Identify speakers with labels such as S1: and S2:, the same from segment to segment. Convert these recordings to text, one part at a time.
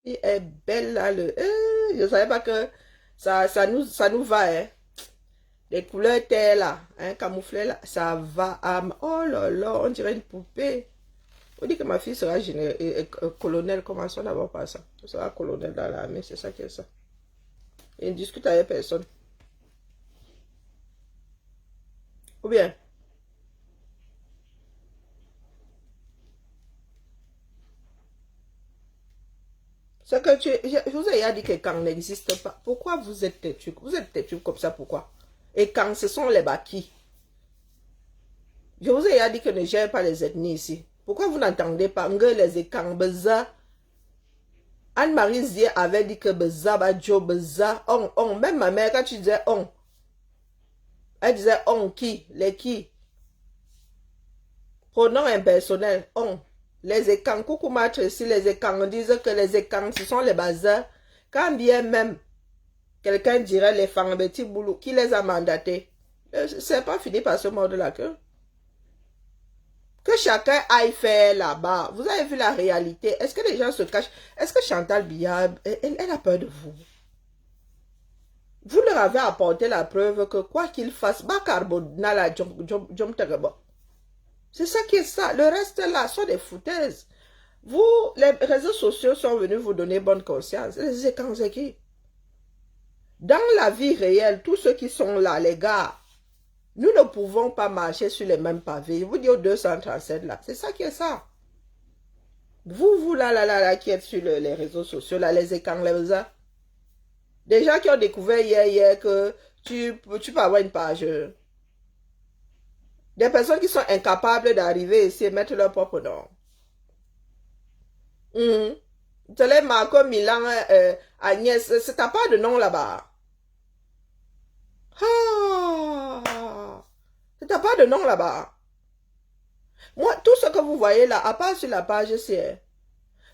S1: Elle est belle là. Je ne savais pas que ça nous va. Hein. Les couleurs terre là, hein, camouflées là, ça va. Oh là là, on dirait une poupée. On dit que ma fille sera colonel. Commençons d'abord par ça. Elle sera colonel dans l'armée, c'est ça qui est ça. Et ne discute avec personne. Ou bien, c'est que je vous ai dit que quand n'existe pas, pourquoi vous êtes têtu? Vous êtes têtu comme ça, pourquoi? Et quand ce sont les bâtis. Je vous ai dit que ne gère pas les ethnies ici. Pourquoi vous n'entendez pas que les Ekambeza, Anne-Marie Zier avait dit que Beza, Badjo, Beza, on. Même ma mère, quand tu disais on, elle disait on qui? Les qui? Pronom impersonnel, on. Les Ekang, coucou match ici, les Ekang disent que les Ekang, ce sont les bazars. Quand bien même, quelqu'un dirait les Fangabeti Boulou, qui les a mandatés. C'est pas fini par ce mode-là que chacun aille faire là-bas. Vous avez vu la réalité. Est-ce que les gens se cachent? Est-ce que Chantal Biya, elle a peur de vous? Vous leur avez apporté la preuve que quoi qu'il fasse, c'est ça qui est ça. Le reste là sont des foutaises. Vous, les réseaux sociaux sont venus vous donner bonne conscience. Les écanzéquis. Dans la vie réelle, tous ceux qui sont là, les gars, nous ne pouvons pas marcher sur les mêmes pavés. Je vous dis au 237 là. C'est ça qui est ça. Vous là, qui êtes sur les réseaux sociaux, là, les écrans, des gens qui ont découvert hier que tu peux avoir une page. Des personnes qui sont incapables d'arriver ici et mettre leur propre nom. Tu les Marco, Milan, Agnès, c'est t'as pas de nom là-bas. Ah, t'as pas de nom là-bas. Moi, tout ce que vous voyez là, à part sur la page, c'est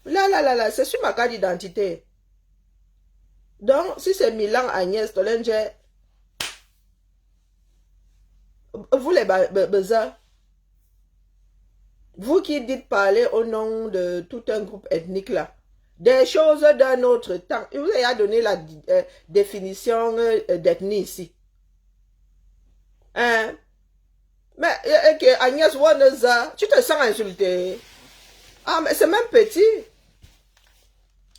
S1: là, c'est sur ma carte d'identité. Donc, si c'est Milan, Agnès, Tolenge, vous les bezas, vous qui dites parler au nom de tout un groupe ethnique là, des choses d'un autre temps, il vous a donné la définition d'ethnie ici. Hein? Mais Agnès Waneza, tu te sens insulté. Ah, mais c'est même petit.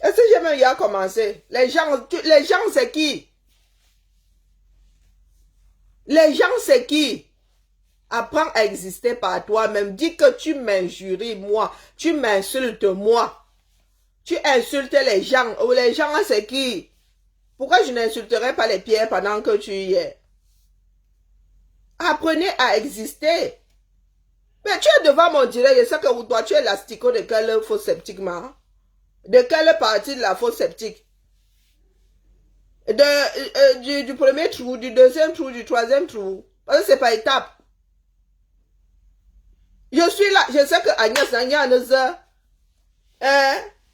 S1: Est-ce que j'ai même eu à commencer? Les gens c'est qui? Les gens, c'est qui? Apprends à exister par toi-même. Dis que tu m'injuries, moi. Tu m'insultes, moi. Tu insultes les gens. Ou les gens, c'est qui? Pourquoi je n'insulterai pas les pierres pendant que tu y es? Apprenez à exister. Mais tu es devant mon direct. Je sais que toi, tu es l'astico de quel faux sceptiquement? De quelle partie de la fausse sceptique? Du premier trou, du deuxième trou, du troisième trou. Parce que c'est par étape. Je suis là, je sais que Agnès Nanya,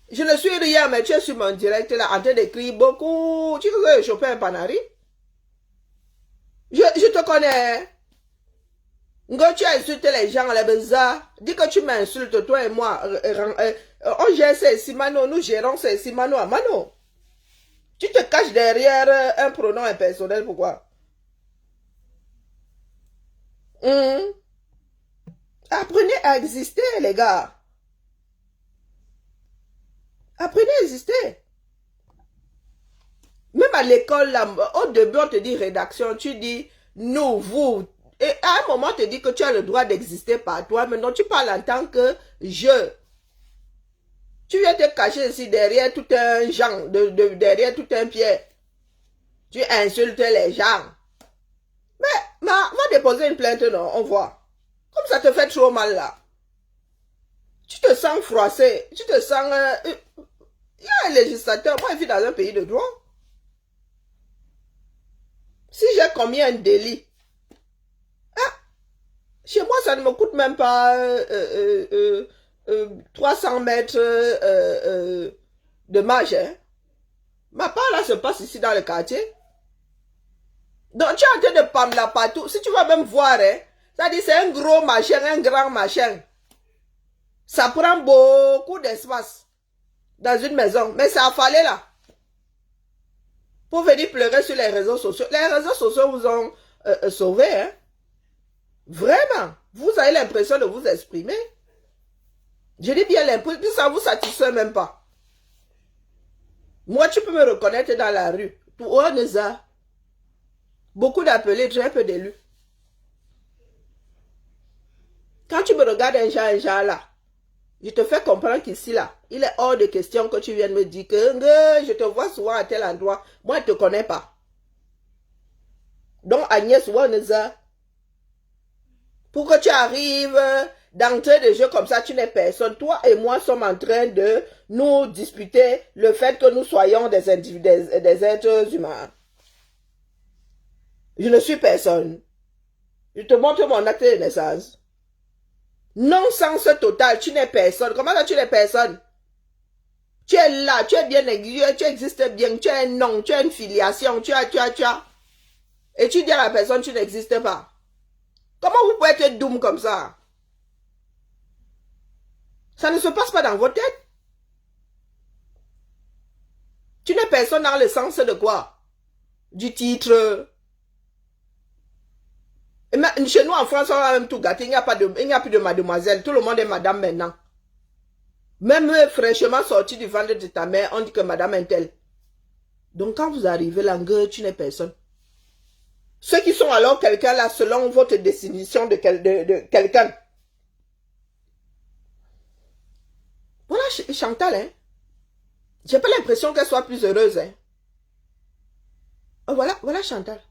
S1: je ne suis rien, mais tu es sur mon direct là, en train d'écrire beaucoup. Tu veux que je chope un panari? Je te connais. Ngo, tu insultes les gens, les bizarres. Dis que tu m'insultes, toi et moi. On gère ça ici, Mano. Nous gérons ça ici, mano à mano. Tu te caches derrière un pronom impersonnel, pourquoi? Apprenez à exister, les gars. Apprenez à exister. Même à l'école, là, au début, on te dit rédaction, tu dis nous, vous. Et à un moment, on te dit que tu as le droit d'exister par toi. Maintenant, tu parles en tant que je. Tu viens te cacher ici derrière tout un Jean, derrière tout un Pierre. Tu insultes les gens. Mais, va déposer une plainte, non, on voit. Comme ça te fait trop mal, là. Tu te sens froissé. Tu te sens... il y a un législateur. Moi, je vis dans un pays de droit. Si j'ai commis un délit, chez moi, ça ne me coûte même pas 300 mètres de marge. Hein. Ma part là se passe ici dans le quartier. Donc tu es en train de pam là partout. Si tu vas même voir, hein, ça dit c'est un gros machin, un grand machin. Ça prend beaucoup d'espace. dans une maison. Mais ça a fallu là. Pour venir pleurer sur les réseaux sociaux. Les réseaux sociaux vous ont sauvé. Hein? Vraiment. Vous avez l'impression de vous exprimer. Je dis bien l'impression. Puis ça ne vous satisfait même pas. Moi, tu peux me reconnaître dans la rue. Pour Oneza. Beaucoup d'appelés, très peu d'élus. Quand tu me regardes un genre là, je te fais comprendre qu'ici là, il est hors de question que tu viennes me dire que je te vois souvent à tel endroit. Moi, je ne te connais pas. Donc, Agnès Waneza, pour que tu arrives d'entrée de jeu comme ça, tu n'es personne. Toi et moi sommes en train de nous disputer le fait que nous soyons des êtres humains. Je ne suis personne. Je te montre mon acte de naissance. Non-sens total, tu n'es personne. Comment ça tu n'es personne? Tu es là, tu es bien aiguillé, tu existes bien, tu as un nom, tu as une filiation, tu as. Et tu dis à la personne, tu n'existes pas. Comment vous pouvez être doux comme ça? Ça ne se passe pas dans votre tête. Tu n'es personne dans le sens de quoi? Du titre. Et chez nous en France, on va même tout gâter. Il n'y a plus de mademoiselle. Tout le monde est madame maintenant. Même fraîchement sorti du ventre de ta mère, on dit que madame est telle. Donc quand vous arrivez là, tu n'es personne. Ceux qui sont alors quelqu'un là, selon votre définition de quelqu'un. Voilà Chantal, hein. J'ai pas l'impression qu'elle soit plus heureuse, hein. Oh, voilà Chantal.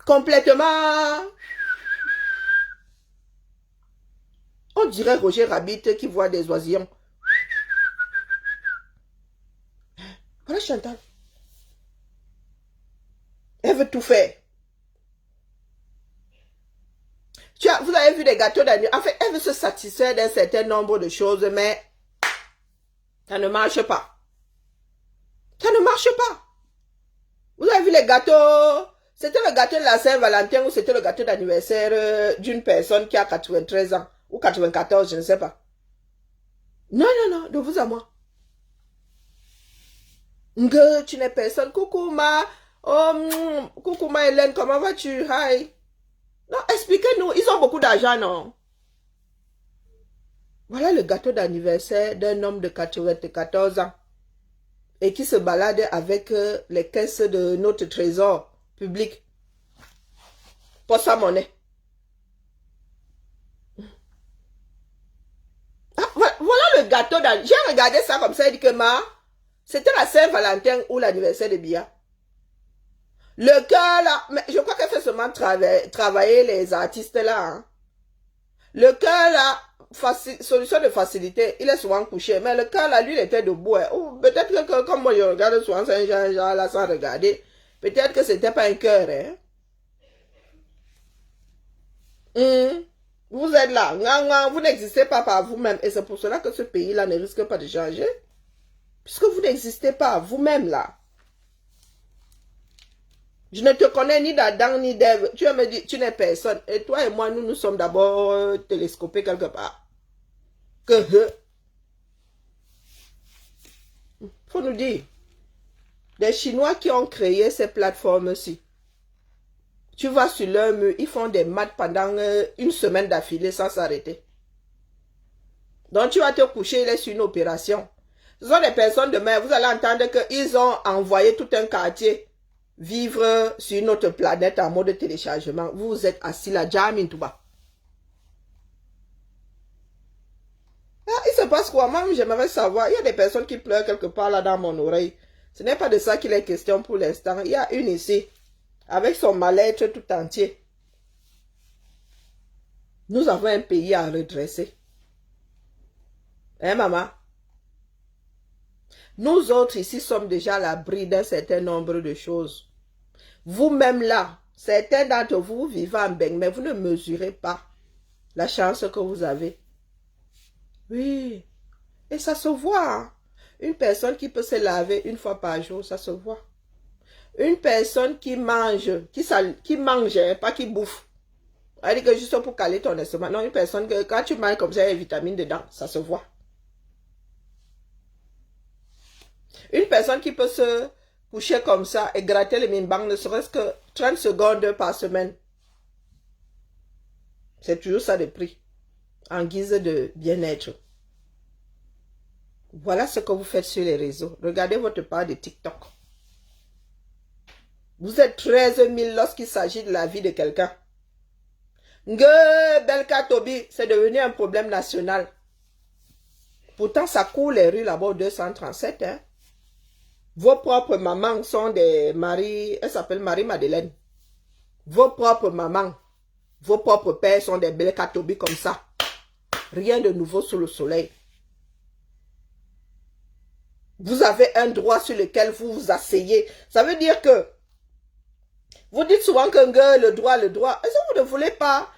S1: Complètement. On dirait Roger Rabbit qui voit des oisillons. Voilà Chantal. Elle veut tout faire. Vous avez vu des gâteaux d'anniversaire. En fait, elle veut se satisfaire d'un certain nombre de choses, mais ça ne marche pas. Ça ne marche pas. Vous avez vu les gâteaux. C'était le gâteau de la Saint-Valentin ou c'était le gâteau d'anniversaire d'une personne qui a 93 ans ou 94, je ne sais pas. Non, de vous à moi. Tu n'es personne. Coucou ma. Oh, coucou ma Hélène, comment vas-tu? Hi. Non, expliquez-nous. Ils ont beaucoup d'argent, non? Voilà le gâteau d'anniversaire d'un homme de 94 ans et qui se balade avec les caisses de notre trésor public pour sa monnaie. Ah, voilà le gâteau d'anniversaire. J'ai regardé ça comme ça et dit que c'était la Saint-Valentin ou l'anniversaire de Bia. Le cœur là, mais je crois qu'elle fait seulement travailler les artistes là. Hein. Le cœur là, solution de facilité, il est souvent couché, mais le cœur là, lui, il était debout. Hein. Peut-être que comme moi je regarde souvent Saint-Jean là sans regarder, peut-être que c'était pas un cœur. Hein. Vous êtes là, vous n'existez pas par vous-même, et c'est pour cela que ce pays-là ne risque pas de changer, puisque vous n'existez pas vous-même là. Je ne te connais ni d'Adam ni d'Ève. Tu vas me dire, tu n'es personne. Et toi et moi, nous sommes d'abord télescopés quelque part. Faut nous dire. Les Chinois qui ont créé ces plateformes-ci. Tu vas sur leur mur, ils font des maths pendant une semaine d'affilée sans s'arrêter. Donc tu vas te coucher, il est sur une opération. Ce sont des personnes demain, vous allez entendre qu'ils ont envoyé tout un quartier vivre sur une autre planète en mode téléchargement. Vous êtes assis là, Jamin Touba. Ah, il se passe quoi? Moi, j'aimerais savoir. Il y a des personnes qui pleurent quelque part là dans mon oreille. Ce n'est pas de ça qu'il est question pour l'instant. Il y a une ici, avec son mal-être tout entier. Nous avons un pays à redresser. Hein, maman? Nous autres ici sommes déjà à l'abri d'un certain nombre de choses. Vous-même là, certains d'entre vous vivez en Beng, mais vous ne mesurez pas la chance que vous avez. Oui, et ça se voit. Hein? Une personne qui peut se laver une fois par jour, ça se voit. Une personne qui mange, qui mange, hein, pas qui bouffe. Elle dit que juste pour caler ton estomac. Non, une personne que quand tu manges comme ça, il y a des vitamines dedans. Ça se voit. Une personne qui peut se coucher comme ça et gratter les mimbangs ne serait-ce que 30 secondes par semaine. C'est toujours ça de prix. En guise de bien-être. Voilà ce que vous faites sur les réseaux. Regardez votre part de TikTok. Vous êtes 13 000 lorsqu'il s'agit de la vie de quelqu'un. Belka Tobi, c'est devenu un problème national. Pourtant, ça court les rues là-bas au 237. Hein. Vos propres mamans sont des Marie, elle s'appelle Marie-Madeleine. Vos propres mamans, vos propres pères sont des Belka Tobi comme ça. Rien de nouveau sous le soleil. Vous avez un droit sur lequel vous vous asseyez. Ça veut dire que vous dites souvent que le droit. Est-ce que vous ne voulez pas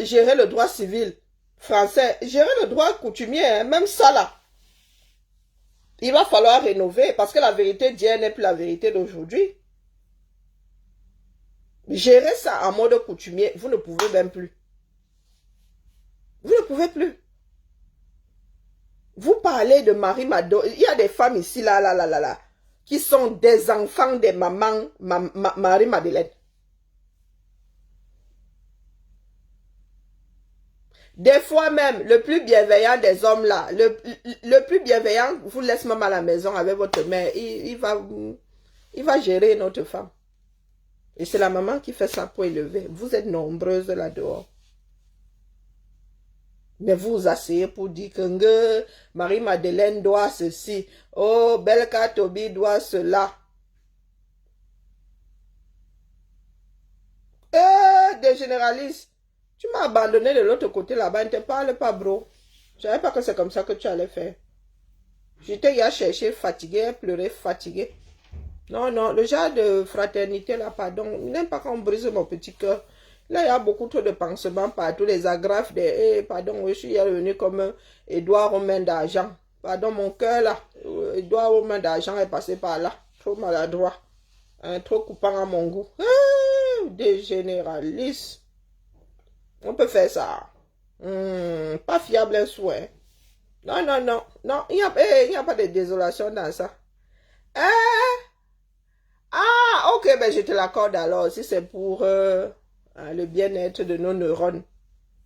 S1: gérer le droit civil français? Gérer le droit coutumier, hein, même ça là. Il va falloir rénover parce que la vérité d'hier n'est plus la vérité d'aujourd'hui. Gérer ça en mode coutumier, vous ne pouvez même plus. Vous ne pouvez plus. Vous parlez de Marie-Mado. Il y a des femmes ici, là, qui sont des enfants des mamans Marie-Madeleine. Des fois même, le plus bienveillant des hommes là, le plus bienveillant vous laisse même à la maison avec votre mère. Il va gérer notre femme. Et c'est la maman qui fait ça pour élever. Vous êtes nombreuses là-dehors. Mais vous vous asseyez pour dire que Marie-Madeleine doit ceci. Oh, Belka Tobi doit cela. Des généralistes. Tu m'as abandonné de l'autre côté là-bas. Ne te parle pas, bro. Je savais pas que c'est comme ça que tu allais faire. J'étais hier chercher fatigué, pleurer fatigué. Non, non, le genre de fraternité là, pardon. Il n'aime pas qu'on brise mon petit cœur. Là, il y a beaucoup trop de pansements partout, les agrafes, pardon, je suis revenu comme Edouard aux mains d'argent. Pardon, mon cœur là, Edouard aux mains d'argent est passé par là. Trop maladroit, trop coupant à mon goût. Des généralistes. On peut faire ça. Pas fiable un souhait. Non, non, non, non, il n'y a pas de désolation dans ça. Ah, ok, ben je te l'accorde alors, si c'est pour... le bien-être de nos neurones.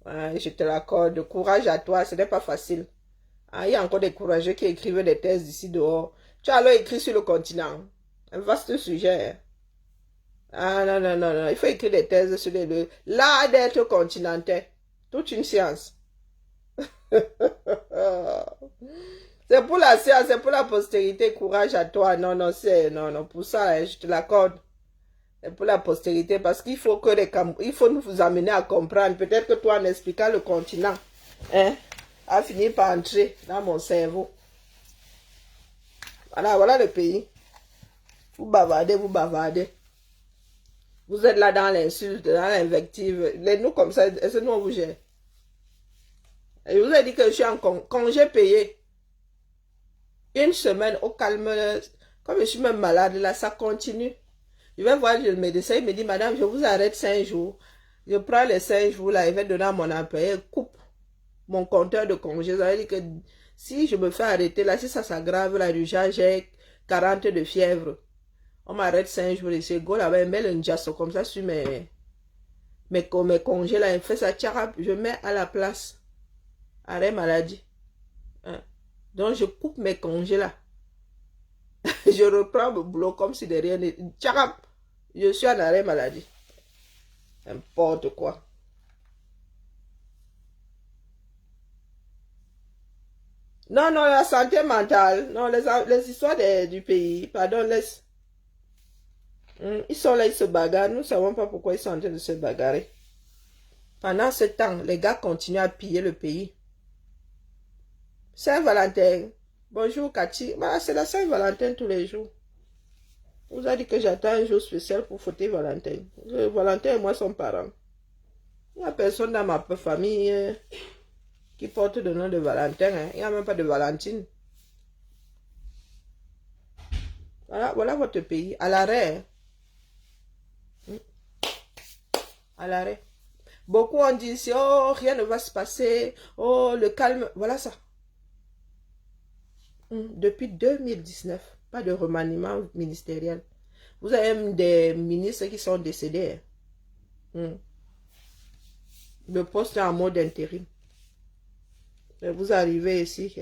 S1: Je te l'accorde. Courage à toi, ce n'est pas facile. Il y a encore des courageux qui écrivent des thèses d'ici dehors. Tu as alors écrit sur le continent. Un vaste sujet. Ah non, non, non, non. Il faut écrire des thèses sur les deux. L'art d'être continental. Toute une science. C'est pour la science, c'est pour la postérité. Courage à toi. Non, non, non, non. Pour ça, je te l'accorde. Pour la postérité, parce qu'il faut que il faut nous amener à comprendre. Peut-être que toi, en expliquant le continent, a fini par entrer dans mon cerveau. Voilà, voilà le pays. Vous bavardez, vous bavardez. Vous êtes là dans l'insulte, dans l'invective. Les nous comme ça, est-ce que nous on vous gère? Et je vous ai dit que je suis en congé payé. Une semaine au calme. Comme je suis même malade, là, ça continue. Je vais voir le médecin, il me dit, madame, je vous arrête 5 jours. Je prends les 5 jours là, il va donner à mon employé, coupe mon compteur de congé. Ça veut dire que si je me fais arrêter là, si ça s'aggrave là, déjà j'ai 40 de fièvre. On m'arrête 5 jours et c'est go là-bas, il met le njasso comme ça sur mes congés là, il fait ça, tcharap, je mets à la place. Arrêt maladie. Donc je coupe mes congés là. Je reprends le boulot comme si de rien n'était. Tcharap, je suis en arrêt maladie. N'importe quoi. Non, non, la santé mentale. Non, les histoires du pays. Pardon, laisse. Ils sont là, ils se bagarrent. Nous ne savons pas pourquoi ils sont en train de se bagarrer. Pendant ce temps, les gars continuent à piller le pays. Saint-Valentin. Bonjour, Cathy. Voilà, c'est la Saint-Valentin tous les jours. On vous a dit que j'attends un jour spécial pour fêter Valentin. Valentin et moi sommes parents. Il n'y a personne dans ma famille qui porte le nom de Valentin. Il n'y a même pas de Valentine. Voilà, voilà votre pays. À l'arrêt. À l'arrêt. Beaucoup ont dit ici, oh, rien ne va se passer. Oh, le calme. Voilà ça. Depuis 2019, pas de remaniement ministériel. Vous avez même des ministres qui sont décédés. Le poste est en mode intérim. Et vous arrivez ici.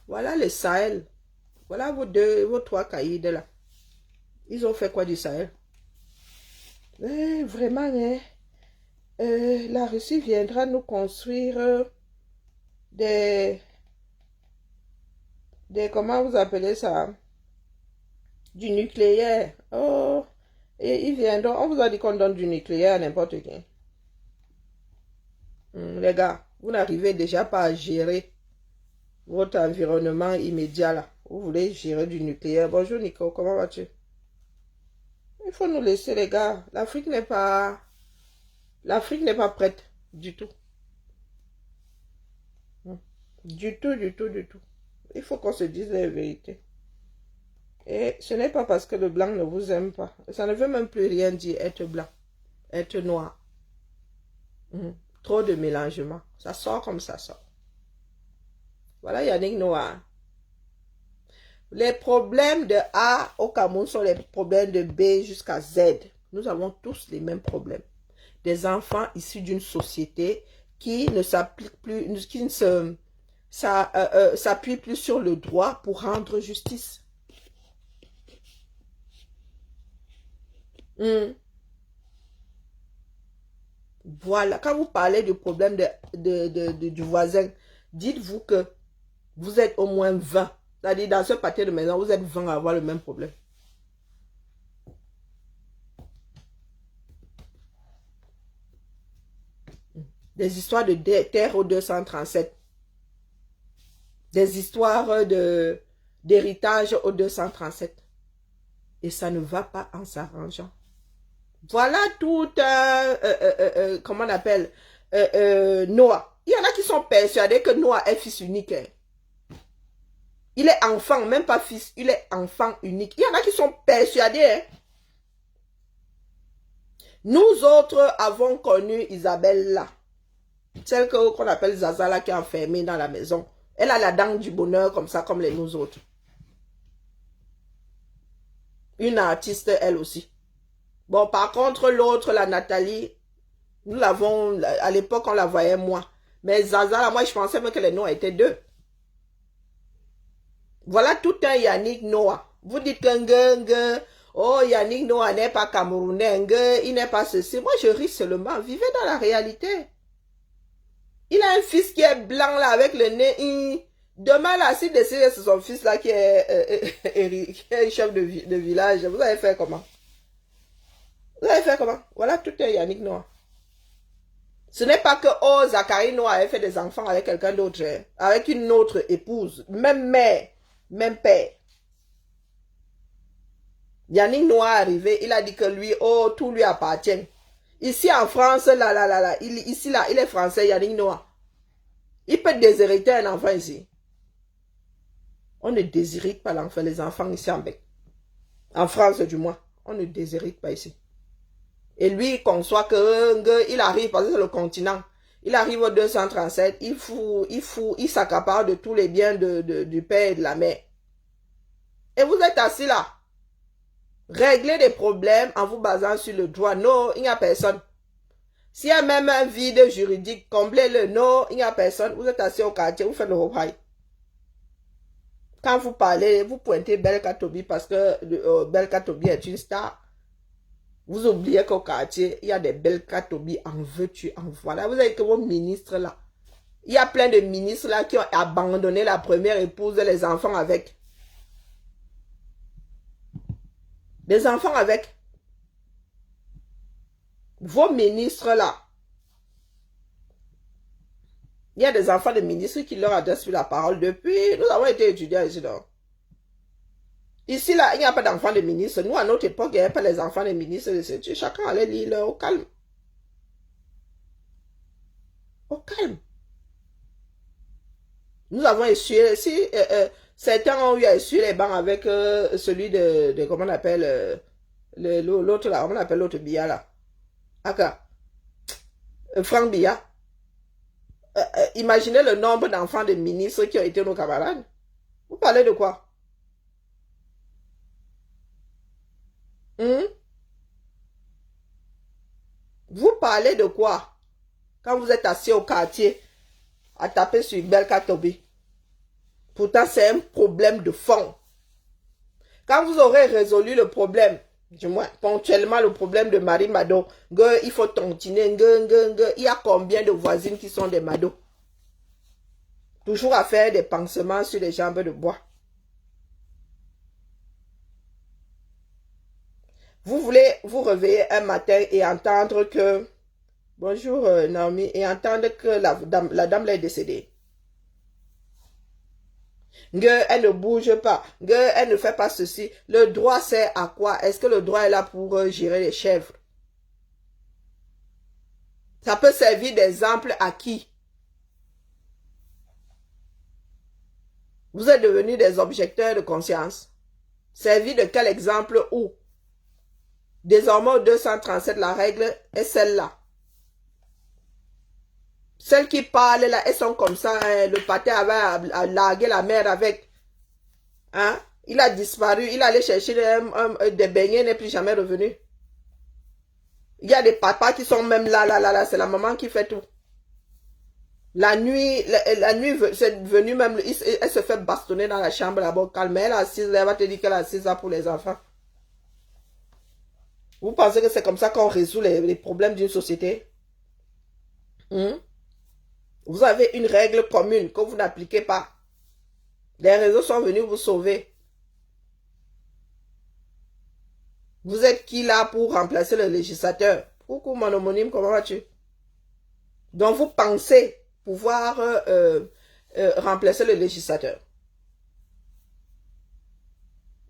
S1: Voilà le Sahel. Voilà vos trois caïds là. Ils ont fait quoi du Sahel? Vraiment, hein? La Russie viendra nous construire comment vous appelez ça? Du nucléaire. Oh, et ils viendront. On vous a dit qu'on donne du nucléaire à n'importe qui. Les gars, vous n'arrivez déjà pas à gérer votre environnement immédiat là. Vous voulez gérer du nucléaire. Bonjour Nico, comment vas-tu? Il faut nous laisser les gars. L'Afrique n'est pas prête du tout. Du tout, du tout, du tout. Il faut qu'on se dise la vérité. Et ce n'est pas parce que le blanc ne vous aime pas. Ça ne veut même plus rien dire être blanc, être noir. Trop de mélangement. Ça sort comme ça sort. Voilà Yannick Noah. Les problèmes de A au Cameroun sont les problèmes de B jusqu'à Z. Nous avons tous les mêmes problèmes. Des enfants issus d'une société qui ne s'applique plus, qui ne s'appuie plus sur le droit pour rendre justice. Voilà, quand vous parlez du problème du voisin, dites-vous que vous êtes au moins 20. C'est-à-dire, dans ce pâté de maison, vous êtes 20 à avoir le même problème. Des histoires de terre au 237. Des histoires d'héritage au 237. Et ça ne va pas en s'arrangeant. Voilà tout, comment on appelle, Noah. Il y en a qui sont persuadés que Noah est fils unique. Hein. Il est enfant, même pas fils, il est enfant unique. Il y en a qui sont persuadés. Hein. Nous autres avons connu Isabelle là. Celle qu'on appelle Zaza là, qui est enfermée dans la maison. Elle a la dent du bonheur comme ça, comme les nous autres. Une artiste, elle aussi. Bon, par contre, l'autre, la Nathalie, nous l'avons, à l'époque, on la voyait moins. Mais Zaza, là, moi, je pensais même que les noms étaient deux. Voilà tout un Yannick Noah. Vous dites que oh, Yannick Noah n'est pas camerounais, il n'est pas ceci. Moi, je ris seulement. Vivez dans la réalité. Il a un fils qui est blanc, là, avec le nez. Demain, là, si décide c'est son fils, là, qui est chef de village, vous allez faire comment? Vous allez faire comment? Voilà tout est Yannick Noah. Ce n'est pas que, oh, Zachary Noah avait fait des enfants avec quelqu'un d'autre, avec une autre épouse, même mère, même père. Yannick Noah est arrivé, il a dit que lui, oh, tout lui appartient. Ici en France, ici là, il est français, Yannick Noah. Il peut déshériter un enfant ici. On ne déshérite pas l'enfant, les enfants ici en Bec. En France du moins, on ne déshérite pas ici. Et lui, il conçoit que il arrive, parce que c'est le continent, il arrive au 237, il s'accapare de tous les biens du père et de la mère. Et vous êtes assis là. Réglez des problèmes en vous basant sur le droit. Non, il n'y a personne. S'il y a même un vide juridique, comblez-le. Non, il n'y a personne. Vous êtes assis au quartier, vous faites le repas. Quand vous parlez, vous pointez Belka Tobi parce que Belka Tobi est une star. Vous oubliez qu'au quartier, il y a des Belka Tobi en veux-tu, en voilà. Vous avez que vos ministres là. Il y a plein de ministres là qui ont abandonné la première épouse et les enfants avec. Des enfants avec. Vos ministres là. Il y a des enfants de ministres qui leur adressent la parole depuis. Nous avons été étudiants ici donc. Ici, là, il n'y a pas d'enfants de ministres. Nous, à notre époque, il n'y avait pas les enfants de ministres. Chacun allait lire au calme. Au calme. Nous avons essuyé, si certains ont eu à essuyer les bancs avec celui de comment on appelle l'autre là, comment on appelle l'autre Bia là. Aka. Franck Biya. Imaginez le nombre d'enfants de ministres qui ont été nos camarades. Vous parlez de quoi? Vous parlez de quoi? Quand vous êtes assis au quartier à taper sur Belkatobi. Pourtant, c'est un problème de fond. Quand vous aurez résolu le problème, du moins ponctuellement le problème de Marie Mado, il faut tontiner, il y a combien de voisines qui sont des Mado? Toujours à faire des pansements sur les jambes de bois. Vous voulez vous réveiller un matin et entendre que, bonjour Naomi, et entendre que la dame là est décédée. Elle ne bouge pas, elle ne fait pas ceci. Le droit sert à quoi? Est-ce que le droit est là pour gérer les chèvres? Ça peut servir d'exemple à qui? Vous êtes devenus des objecteurs de conscience. Servir de quel exemple où? Désormais, au 237, la règle est celle-là. Celles qui parlent là, elles sont comme ça. Hein, le paté avait largué la mère avec. Hein? Il a disparu. Il allait chercher des beignets, n'est plus jamais revenu. Il y a des papas qui sont même là. C'est la maman qui fait tout. La nuit, c'est venu même, elle se fait bastonner dans la chambre là-bas. Calme, elle est assise, elle va te dire qu'elle est assise là pour les enfants. Vous pensez que c'est comme ça qu'on résout les problèmes d'une société? Vous avez une règle commune que vous n'appliquez pas. Les réseaux sont venus vous sauver. Vous êtes qui là pour remplacer le législateur? Coucou mon homonyme, comment vas-tu? Donc vous pensez pouvoir remplacer le législateur.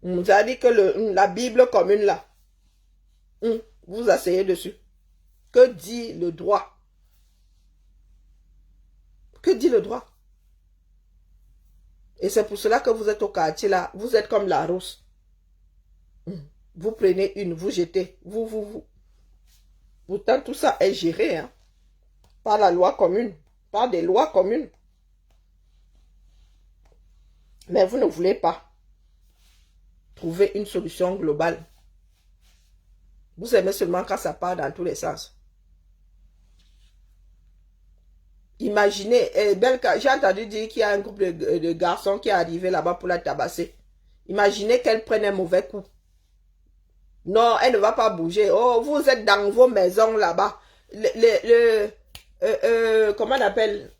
S1: Vous avez dit que la Bible commune là, vous asseyez dessus. Que dit le droit? Que dit le droit? Et c'est pour cela que vous êtes au quartier là, vous êtes comme la rousse. Vous prenez une, vous jetez, vous. Pourtant tout ça est géré hein, par la loi commune, par des lois communes. Mais vous ne voulez pas trouver une solution globale. Vous aimez seulement quand ça part dans tous les sens. Imaginez, j'ai entendu dire qu'il y a un groupe de garçons qui est arrivé là-bas pour la tabasser. Imaginez qu'elle prenne un mauvais coup. Non, elle ne va pas bouger. Oh, vous êtes dans vos maisons là-bas. Comment on appelle?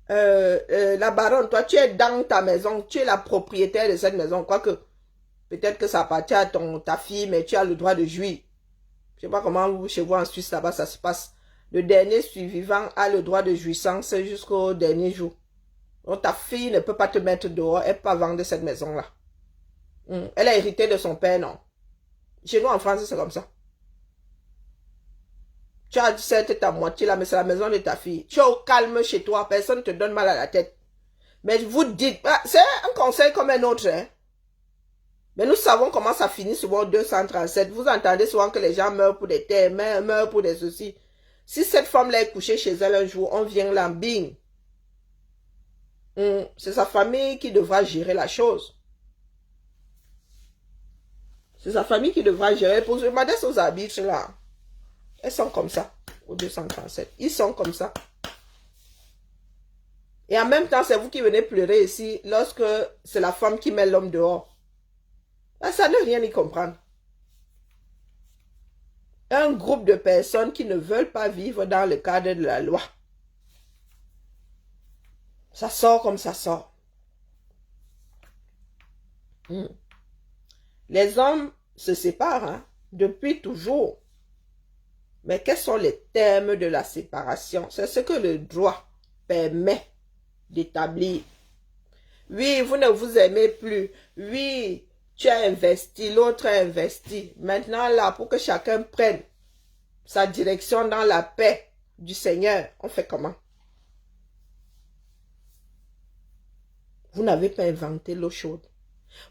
S1: La baronne, toi, tu es dans ta maison. Tu es la propriétaire de cette maison. Quoique, peut-être que ça appartient à ta fille, mais tu as le droit de jouir. Je ne sais pas comment chez vous en Suisse là-bas ça se passe. Le dernier survivant a le droit de jouissance jusqu'au dernier jour. Donc ta fille ne peut pas te mettre dehors, elle ne peut pas vendre cette maison-là. Elle a hérité de son père, non. Chez nous en France, c'est comme ça. Tu as certes ta moitié là, mais c'est la maison de ta fille. Tu es au calme chez toi, personne ne te donne mal à la tête. Mais vous dites, c'est un conseil comme un autre. Hein? Mais nous savons comment ça finit souvent au 237. Vous entendez souvent que les gens meurent pour des terres, meurent pour des soucis. Si cette femme-là est couchée chez elle un jour, on vient là, bing. C'est sa famille qui devra gérer la chose. C'est sa famille qui devra gérer. Pour ce modeste aux habits là, elles sont comme ça, au 237. Ils sont comme ça. Et en même temps, c'est vous qui venez pleurer ici lorsque c'est la femme qui met l'homme dehors. Là, ça ne rien y comprendre. Un groupe de personnes qui ne veulent pas vivre dans le cadre de la loi. Ça sort comme ça sort. Les hommes se séparent hein, depuis toujours. Mais quels sont les termes de la séparation? C'est ce que le droit permet d'établir. Oui, vous ne vous aimez plus. Oui, tu as investi, l'autre a investi. Maintenant, là, pour que chacun prenne sa direction dans la paix du Seigneur, on fait comment? Vous n'avez pas inventé l'eau chaude.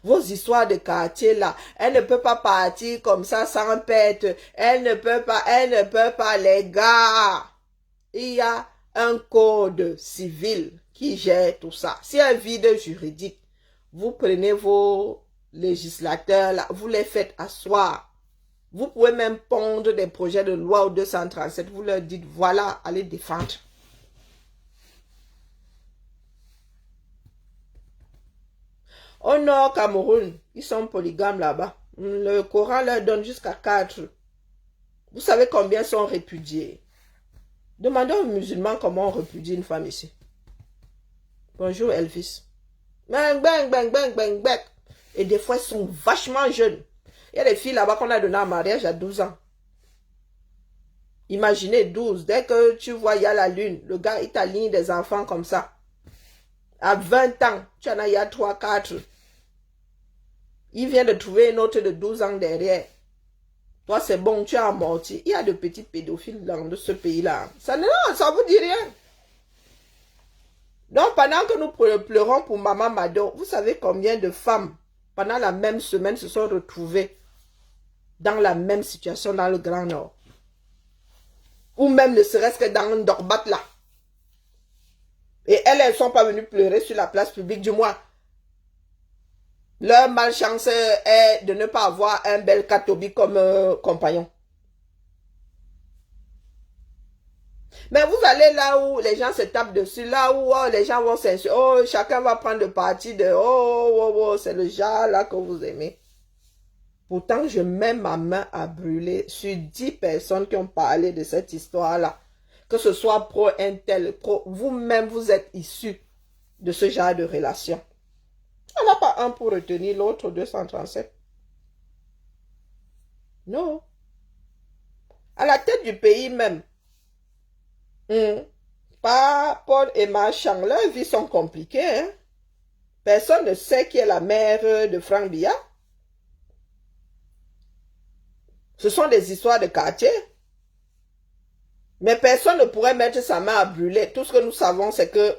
S1: Vos histoires de quartier, là, elle ne peut pas partir comme ça sans pète. Elle ne peut pas, les gars. il y a un code civil qui gère tout ça. S'il y a un vide juridique, vous prenez vos législateurs, là, vous les faites asseoir. Vous pouvez même pondre des projets de loi au 237. Vous leur dites, voilà, allez défendre. Au nord Cameroun, ils sont polygames là-bas. Le Coran leur donne jusqu'à 4. Vous savez combien sont répudiés? Demandez aux musulmans comment on répudie une femme ici. Bonjour Elvis. Bang, bang, bang, bang, bang, bang. Et des fois, ils sont vachement jeunes. Il y a des filles là-bas qu'on a donné en mariage à 12 ans. Imaginez 12. Dès que tu vois, il y a la lune. Le gars, il t'aligne des enfants comme ça. À 20 ans, tu en as, il y a 3, 4. Il vient de trouver une autre de 12 ans derrière. Toi, c'est bon, tu as amorti. Il y a de petites pédophiles dans ce pays-là. Ça ne vous dit rien. Donc, pendant que nous pleurons pour Maman Mado, vous savez combien de femmes, pendant la même semaine, se sont retrouvées dans la même situation dans le Grand Nord. Ou même ne serait-ce que dans un Dorbat là. Et elles ne sont pas venues pleurer sur la place publique, du moins. Leur malchance est de ne pas avoir un bel Katobi comme compagnon. Mais vous allez là où les gens se tapent dessus, là où les gens vont s'insulter. Oh, chacun va prendre le parti de c'est le genre là que vous aimez. Pourtant, je mets ma main à brûler sur 10 personnes qui ont parlé de cette histoire-là. Que ce soit pro Intel, pro, vous-même, vous êtes issus de ce genre de relation. On n'a pas un pour retenir l'autre 237. Non. À la tête du pays même, pas Paul et Marchand, leurs vies sont compliquées. Hein? Personne ne sait qui est la mère de Franck Biya. Ce sont des histoires de quartier. Mais personne ne pourrait mettre sa main à brûler. Tout ce que nous savons, c'est que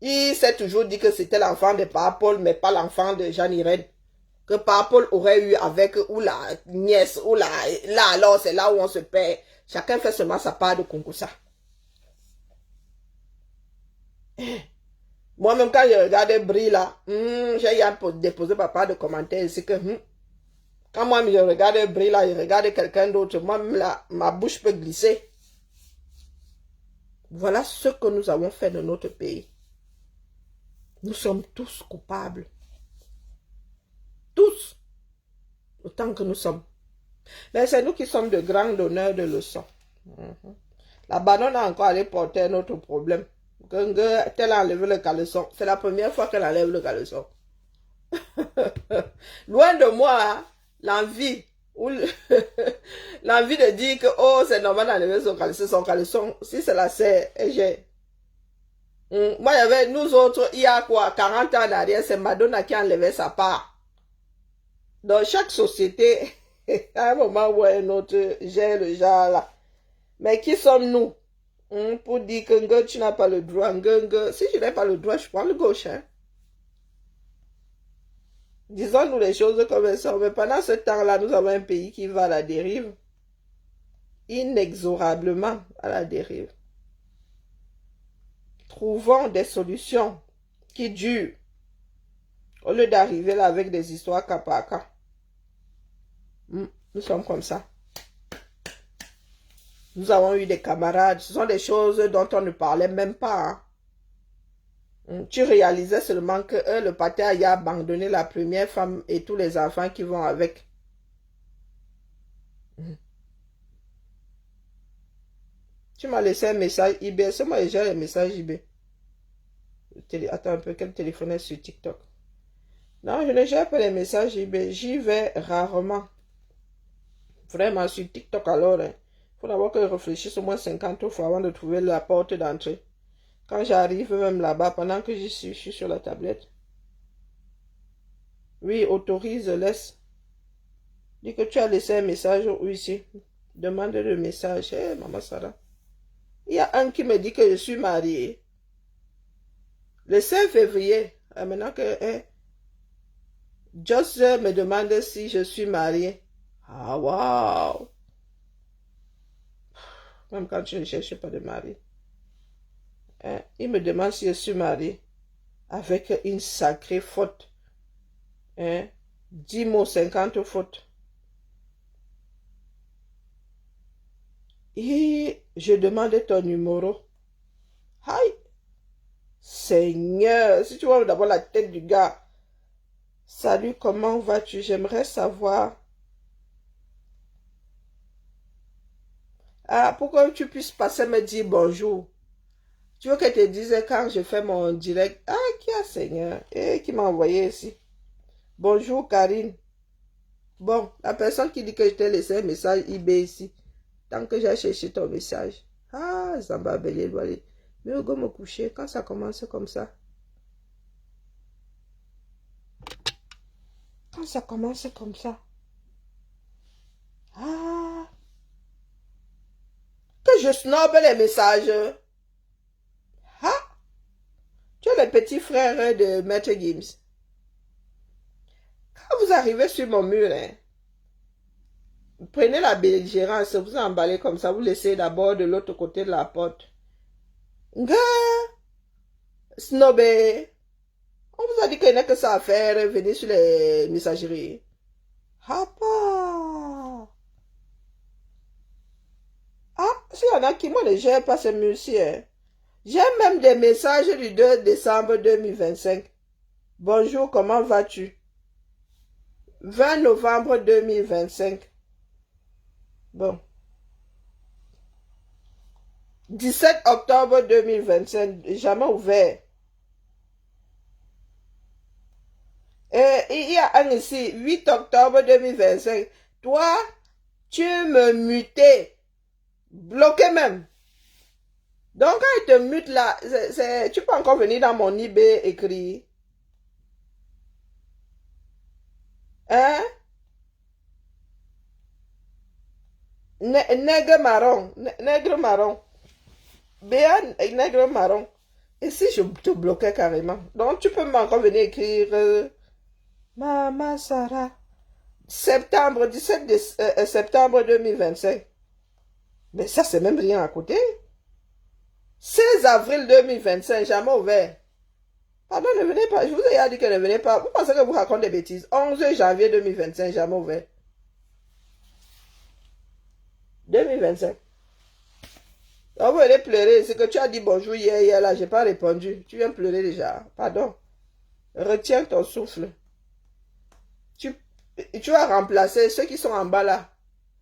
S1: il s'est toujours dit que c'était l'enfant de Papa Paul, mais pas l'enfant de Jeanne Irène. Que Papa Paul aurait eu avec ou la nièce, ou là alors c'est là où on se perd. Chacun fait seulement sa part de concours. Moi-même, quand je regardais Brie là, j'ai déposé papa de commentaires. C'est que, quand moi, je regardais Brie là, je regardais quelqu'un d'autre. Moi-même là, ma bouche peut glisser. Voilà ce que nous avons fait de notre pays. Nous sommes tous coupables. Tous. Autant que nous sommes. Mais c'est nous qui sommes de grands donneurs de leçons. La banane a encore allé porter un autre problème. Elle a enlevé le caleçon. C'est la première fois qu'elle enlève le caleçon. Loin de moi, hein, l'envie l'envie de dire que oh c'est normal d'enlever son caleçon. Si c'est la sœur, j'ai. Moi, il y avait nous autres, il y a quoi, 40 ans derrière, c'est Madonna qui enlevait sa part. Dans chaque société, à un moment ou à un autre, j'ai le genre là. Mais qui sommes-nous? Pour dire que tu n'as pas le droit. Si je n'ai pas le droit, je prends le gauche. Hein? Disons-nous les choses comme elles sont. Mais pendant ce temps-là, nous avons un pays qui va à la dérive. Inexorablement à la dérive. Trouvons des solutions qui durent. Au lieu d'arriver là avec des histoires cas par cas. Nous sommes comme ça. Nous avons eu des camarades. Ce sont des choses dont on ne parlait même pas. Hein. Tu réalisais seulement que le pater a abandonné la première femme et tous les enfants qui vont avec. Tu m'as laissé un message eBay. C'est moi déjà les messages eBay. Attends un peu, quel téléphone est sur TikTok? Non, je ne gère pas les messages eBay. J'y vais rarement. Vraiment, sur TikTok alors. Il faut d'abord que je réfléchisse au moins 50 fois avant de trouver la porte d'entrée. Quand j'arrive même là-bas, pendant que je suis sur la tablette. Oui, autorise, laisse. Dis que tu as laissé un message où ici. Demande le message. Hey, Maman Sarah. Il y a un qui me dit que je suis mariée. Le 5 février. Maintenant que Joss me demande si je suis mariée. Ah, waouh. Même quand tu ne cherches pas de mari. Hein? Il me demande si je suis mariée avec une sacrée faute. Hein? 10 mots, 50 fautes. Et je demande ton numéro. Aïe! Seigneur, si tu vois d'abord la tête du gars. Salut, comment vas-tu? J'aimerais savoir. Ah, pourquoi tu puisses passer me dire bonjour? Tu veux que je te dise quand je fais mon direct? Ah, qui a Seigneur? Et qui m'a envoyé ici? Bonjour, Karine. Bon, la personne qui dit que je t'ai laissé un message eBay ici. Tant que j'ai cherché ton message. Ah, Zamba Belé, Loalé. Mais au go me coucher quand ça commence comme ça. Quand ça commence comme ça. Ah. Que je snobe les messages. Ah. Tu es le petit frère de Maître Gims. Quand vous arrivez sur mon mur, hein, prenez la belligérance, vous emballez comme ça, vous laissez d'abord de l'autre côté de la porte. Nga, snobé. On vous a dit qu'il n'y a que ça à faire, venez sur les messageries. Papa. Ah, s'il y en a qui, moi, ne gère pas ces musiciens. J'ai même des messages du 2 décembre 2025. Bonjour, comment vas-tu? 20 novembre 2025. Bon. 17 octobre 2025. Jamais ouvert. Et il y a un ici, 8 octobre 2025. Toi, tu me mutais. Bloqué même. Donc, quand il te mute là, tu peux encore venir dans mon eBay écrit. Hein? Nègre marron. Nègre marron. Béa, nègre marron. Et si je te bloquais carrément? Donc, tu peux encore venir écrire Maman Sarah. Septembre, 17 septembre 2025. Mais ça, c'est même rien à côté. 16 avril 2025, jamais ouvert. Pardon, ne venez pas. Je vous ai dit que ne venez pas. Vous pensez que vous racontez des bêtises. 11 janvier 2025, jamais ouvert. 2025. Donc, vous allez pleurer. C'est que tu as dit bonjour hier, là, j'ai pas répondu. Tu viens pleurer déjà. Pardon. Retiens ton souffle. Tu vas remplacer ceux qui sont en bas là.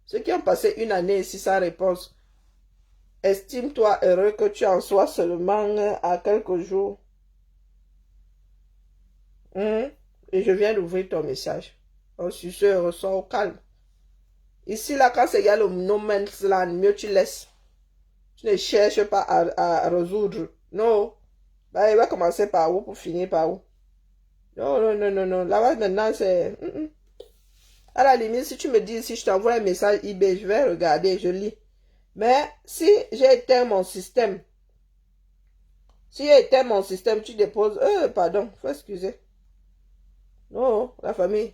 S1: Ceux qui ont passé une année ici sans réponse. Estime-toi heureux que tu en sois seulement à quelques jours. Et je viens d'ouvrir ton message. Oh, suceur, ressort au calme. Ici, là, quand il y a le no man's land, mieux tu laisses. Tu ne cherches pas à résoudre. Non. Bah, il va commencer par où pour finir par où? Non, non, non, non, non. Là-bas, maintenant, c'est... À la limite, si tu me dis, si je t'envoie un message eBay, je vais regarder, je lis. Mais si j'ai éteint mon système, si j'ai éteint mon système, tu déposes... pardon, faut excuser. Non, la famille.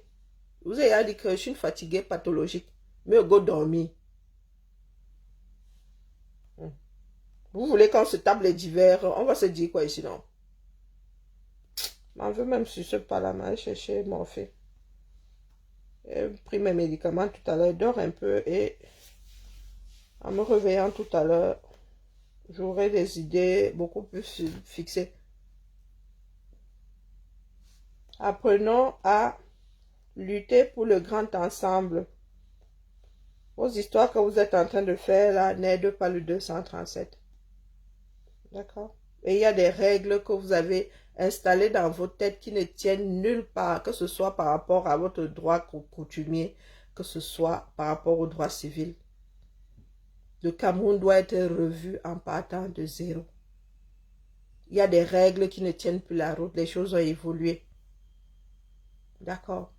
S1: Vous avez dit que je suis une fatiguée pathologique. Mais go dormir. Vous voulez qu'on se table les divers? On va se dire quoi ici, non? M'en veux même sur ce parlement, chercher mon fait. J'ai pris mes médicaments tout à l'heure, dors un peu et en me réveillant tout à l'heure, j'aurai des idées beaucoup plus fixées. Apprenons à lutter pour le grand ensemble. Vos histoires que vous êtes en train de faire là n'aident pas le 237. D'accord? Et il y a des règles que vous avez installées dans votre tête qui ne tiennent nulle part, que ce soit par rapport à votre droit coutumier, que ce soit par rapport au droit civil. Le Cameroun doit être revu en partant de zéro. Il y a des règles qui ne tiennent plus la route. Les choses ont évolué. D'accord?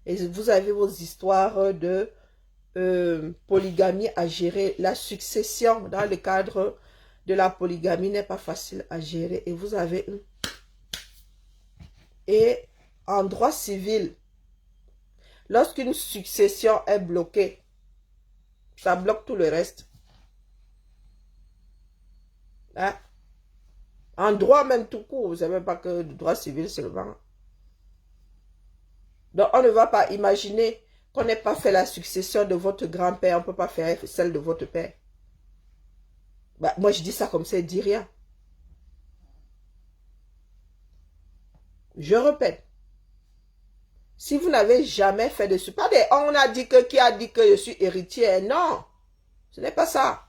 S1: Et vous avez vos histoires de polygamie à gérer. La succession dans le cadre de la polygamie n'est pas facile à gérer. Et vous avez... Et en droit civil, lorsqu'une succession est bloquée, ça bloque tout le reste. Hein? En droit même tout court, vous savez pas que le droit civil seulement. Donc on ne va pas imaginer qu'on n'ait pas fait la succession de votre grand-père, on ne peut pas faire celle de votre père. Bah, moi je dis ça comme ça, il dit rien. Je répète. Si vous n'avez jamais fait de pas des on a dit que qui a dit que je suis héritier. Non, ce n'est pas ça.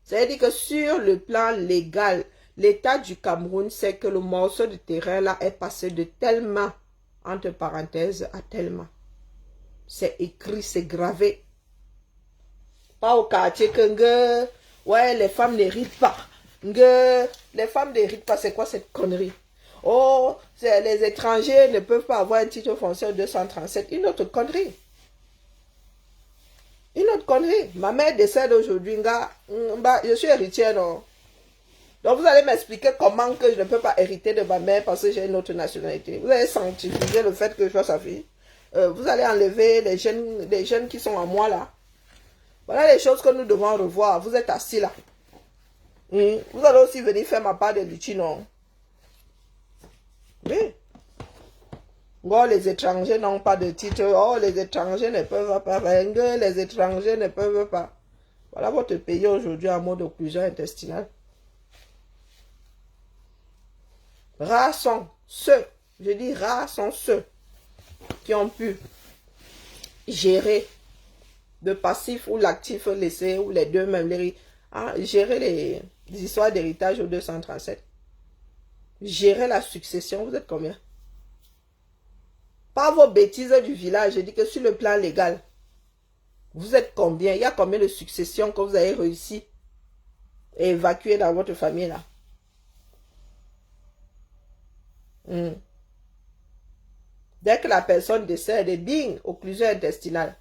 S1: C'est-à-dire que sur le plan légal, l'État du Cameroun sait que le morceau de terrain là est passé de tellement, entre parenthèses, à tellement. C'est écrit, c'est gravé. Pas au quartier que ouais, les femmes n'héritent pas. Les femmes n'héritent pas, c'est quoi cette connerie? Oh, les étrangers ne peuvent pas avoir un titre foncier 237. Une autre connerie. Une autre connerie. Ma mère décède aujourd'hui, je suis héritière, non? Donc vous allez m'expliquer comment que je ne peux pas hériter de ma mère parce que j'ai une autre nationalité. Vous allez sanctifier le fait que je sois sa fille. Vous allez enlever les jeunes qui sont à moi là. Voilà les choses que nous devons revoir. Vous êtes assis là. Vous allez aussi venir faire ma part de litchi, non? Oui. Oh, les étrangers n'ont pas de titre. Oh, les étrangers ne peuvent pas. Les étrangers ne peuvent pas. Voilà votre pays aujourd'hui en mode occlusion intestinale. Rares sont ceux, je dis rares sont ceux qui ont pu gérer le passif ou l'actif laissé, ou les deux même, gérer les histoires d'héritage au 237. Gérer la succession, vous êtes combien? Pas vos bêtises du village, je dis que sur le plan légal, vous êtes combien? Il y a combien de successions que vous avez réussi à évacuer dans votre famille là? Dès que la personne décède, bing, occlusion intestinale.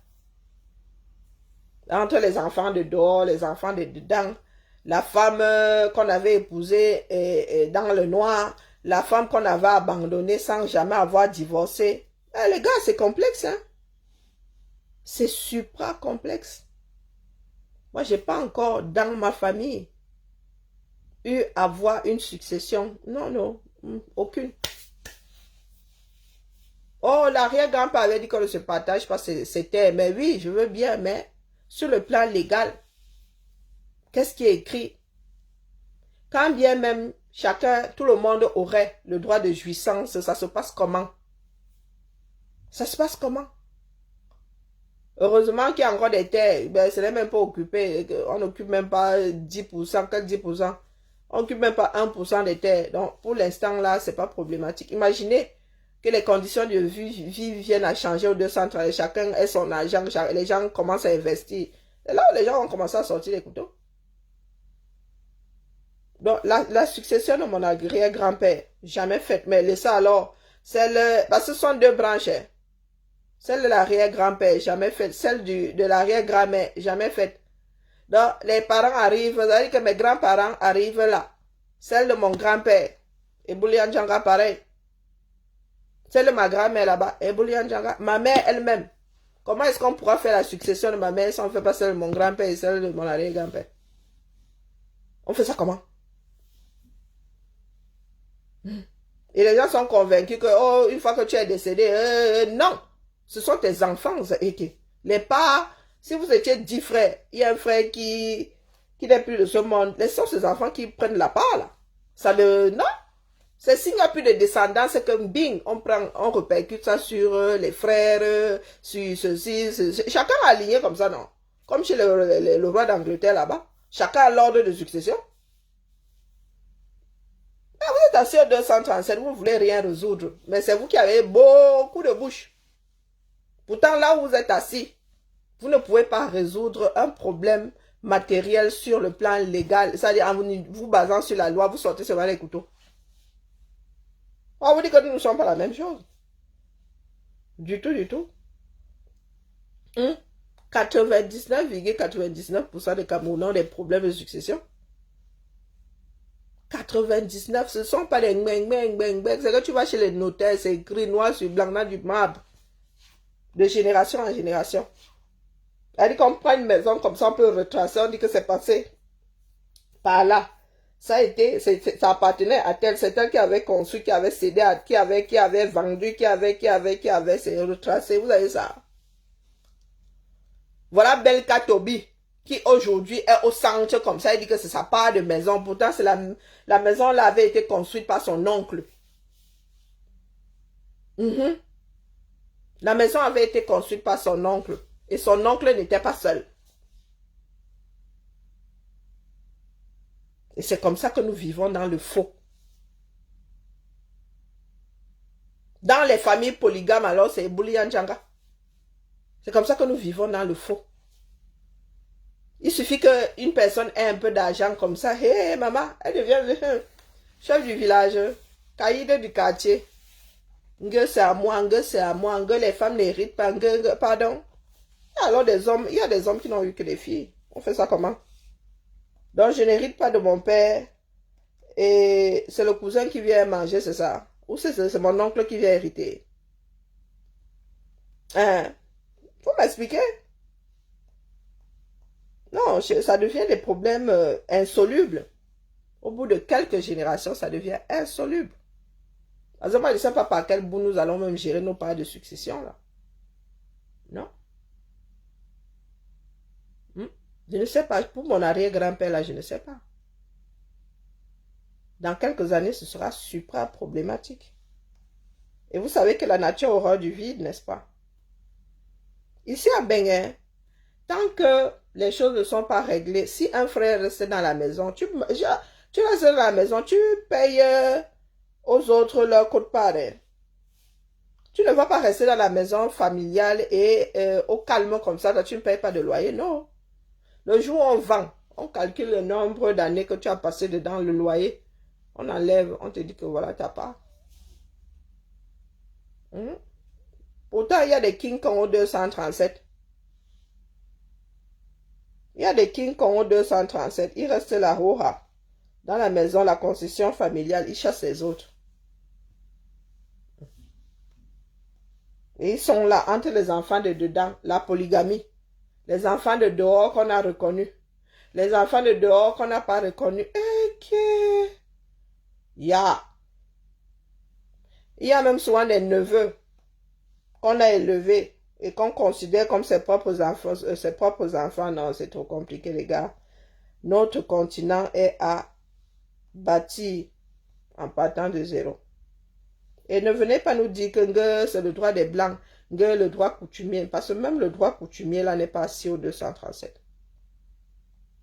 S1: Entre les enfants de dehors, les enfants de dedans, la femme qu'on avait épousée dans le noir, la femme qu'on avait abandonnée sans jamais avoir divorcé. Les gars, c'est complexe, hein? C'est supra complexe. Moi, j'ai pas encore dans ma famille eu à voir une succession. Non, non, aucune. Oh, l'arrière-grand-père avait dit qu'on ne se partage pas c'était, mais oui, je veux bien, mais sur le plan légal, qu'est-ce qui est écrit? Quand bien même chacun, tout le monde aurait le droit de jouissance, ça se passe comment? Ça se passe comment? Heureusement qu'il y a encore des terres, ben, ce n'est même pas occupé, on n'occupe même pas 10%, quel 10%? On n'occupe même pas 1% des terres. Donc, pour l'instant, là, c'est pas problématique. Imaginez que les conditions de vie viennent à changer aux 230, chacun ait son argent, les gens commencent à investir. Et là, les gens ont commencé à sortir les couteaux. Donc, la succession de mon arrière-grand-père, jamais faite. Mais laissez alors, parce que ce sont deux branches. Celle de l'arrière-grand-père, jamais faite. Celle de l'arrière-grand-mère, jamais faite. Donc, les parents arrivent, c'est-à-dire que mes grands-parents arrivent là. Celle de mon grand-père, et Boulian Djanga, pareil. Celle de ma grand-mère là-bas, et Boulian Djanga. Ma mère elle-même. Comment est-ce qu'on pourra faire la succession de ma mère si on ne fait pas celle de mon grand-père et celle de mon arrière-grand-père? On fait ça comment? Et les gens sont convaincus que, oh, une fois que tu es décédé, non. Ce sont tes enfants, les parts. Si vous étiez 10 frères, il y a un frère qui n'est plus de ce monde. Laissons ces enfants qui prennent la part, là. Non. C'est s'il n'y a plus de descendants, c'est que bing, on répercute ça sur les frères, sur ceci. Chacun a aligné comme ça, non? Comme chez le roi d'Angleterre là-bas. Chacun a l'ordre de succession. Ah, vous êtes assis au 237, vous ne voulez rien résoudre. Mais c'est vous qui avez beaucoup de bouche. Pourtant, là où vous êtes assis, vous ne pouvez pas résoudre un problème matériel sur le plan légal. C'est-à-dire, en vous basant sur la loi, vous sortez seulement les couteaux. On vous dit que nous ne sommes pas la même chose. Du tout, du tout. 99,99% des Camerounais ont des problèmes de succession. 99, ce ne sont pas des c'est que tu vas chez les notaires, c'est écrit noir sur blanc, dans du marbre. De génération en génération. Elle dit qu'on prend une maison comme ça, on peut retracer, on dit que c'est passé par là. Ça appartenait à tel, c'est elle qui avait construit, qui avait cédé, qui avait vendu, qui avait, c'est retracé, vous avez ça. Voilà Belka Tobi, qui aujourd'hui est au centre comme ça, il dit que c'est sa part de maison, pourtant c'est la maison là avait été construite par son oncle. La maison avait été construite par son oncle, et son oncle n'était pas seul. Et c'est comme ça que nous vivons dans le faux. Dans les familles polygames, alors, c'est Boulian Djanga. C'est comme ça que nous vivons dans le faux. Il suffit qu'une personne ait un peu d'argent comme ça. Hé, hey, maman, elle devient le chef du village, caïd du quartier. Ngue, c'est à moi, ngue, c'est à moi. Ngue, les femmes n'héritent pas. Ngue, pardon. Alors, il y a des hommes qui n'ont eu que des filles. On fait ça comment? Donc, je n'hérite pas de mon père. Et c'est le cousin qui vient manger, c'est ça? Ou c'est mon oncle qui vient hériter? Hein? Faut m'expliquer? Non, ça devient des problèmes insolubles. Au bout de quelques générations, ça devient insoluble. Par exemple, je ne sais pas par quel bout nous allons même gérer nos parts de succession, là. Non? Je ne sais pas. Pour mon arrière-grand-père, là, je ne sais pas. Dans quelques années, ce sera super problématique. Et vous savez que la nature aura du vide, n'est-ce pas? Ici à Benguin, tant que les choses ne sont pas réglées, si un frère reste dans la maison, tu restes dans la maison, tu payes aux autres leur quote-part. Tu ne vas pas rester dans la maison familiale et au calme comme ça, tu ne payes pas de loyer, non. Le jour où on vend, on calcule le nombre d'années que tu as passé dedans le loyer. On enlève, on te dit que voilà ta part. Pourtant, il y a des King Kong 237. Il y a des King Kong 237. Il reste la Roha. Dans la maison, la concession familiale, ils chassent les autres. Et ils sont là, entre les enfants de dedans, la polygamie. Les enfants de dehors qu'on a reconnus. Les enfants de dehors qu'on n'a pas reconnus. Il y a même souvent des neveux qu'on a élevés et qu'on considère comme ses propres enfants. Non, c'est trop compliqué, les gars. Notre continent est à bâtir en partant de zéro. Et ne venez pas nous dire que c'est le droit des Blancs, que le droit coutumier, parce que même le droit coutumier, là, n'est pas assis au 237.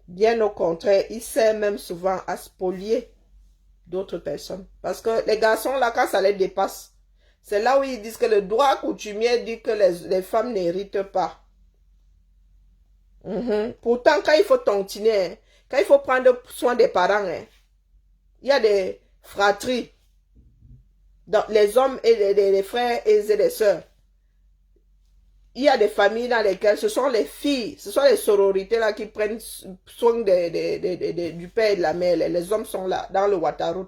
S1: Bien au contraire, il sert même souvent à spolier d'autres personnes. Parce que les garçons, là, quand ça les dépasse, c'est là où ils disent que le droit coutumier dit que les femmes n'héritent pas. Pourtant, quand il faut tontiner, quand il faut prendre soin des parents, il y a des fratries. Dans les hommes et les frères et les sœurs. Il y a des familles dans lesquelles ce sont les filles, ce sont les sororités là qui prennent soin du père et de la mère. Les hommes sont là, dans le Watarout.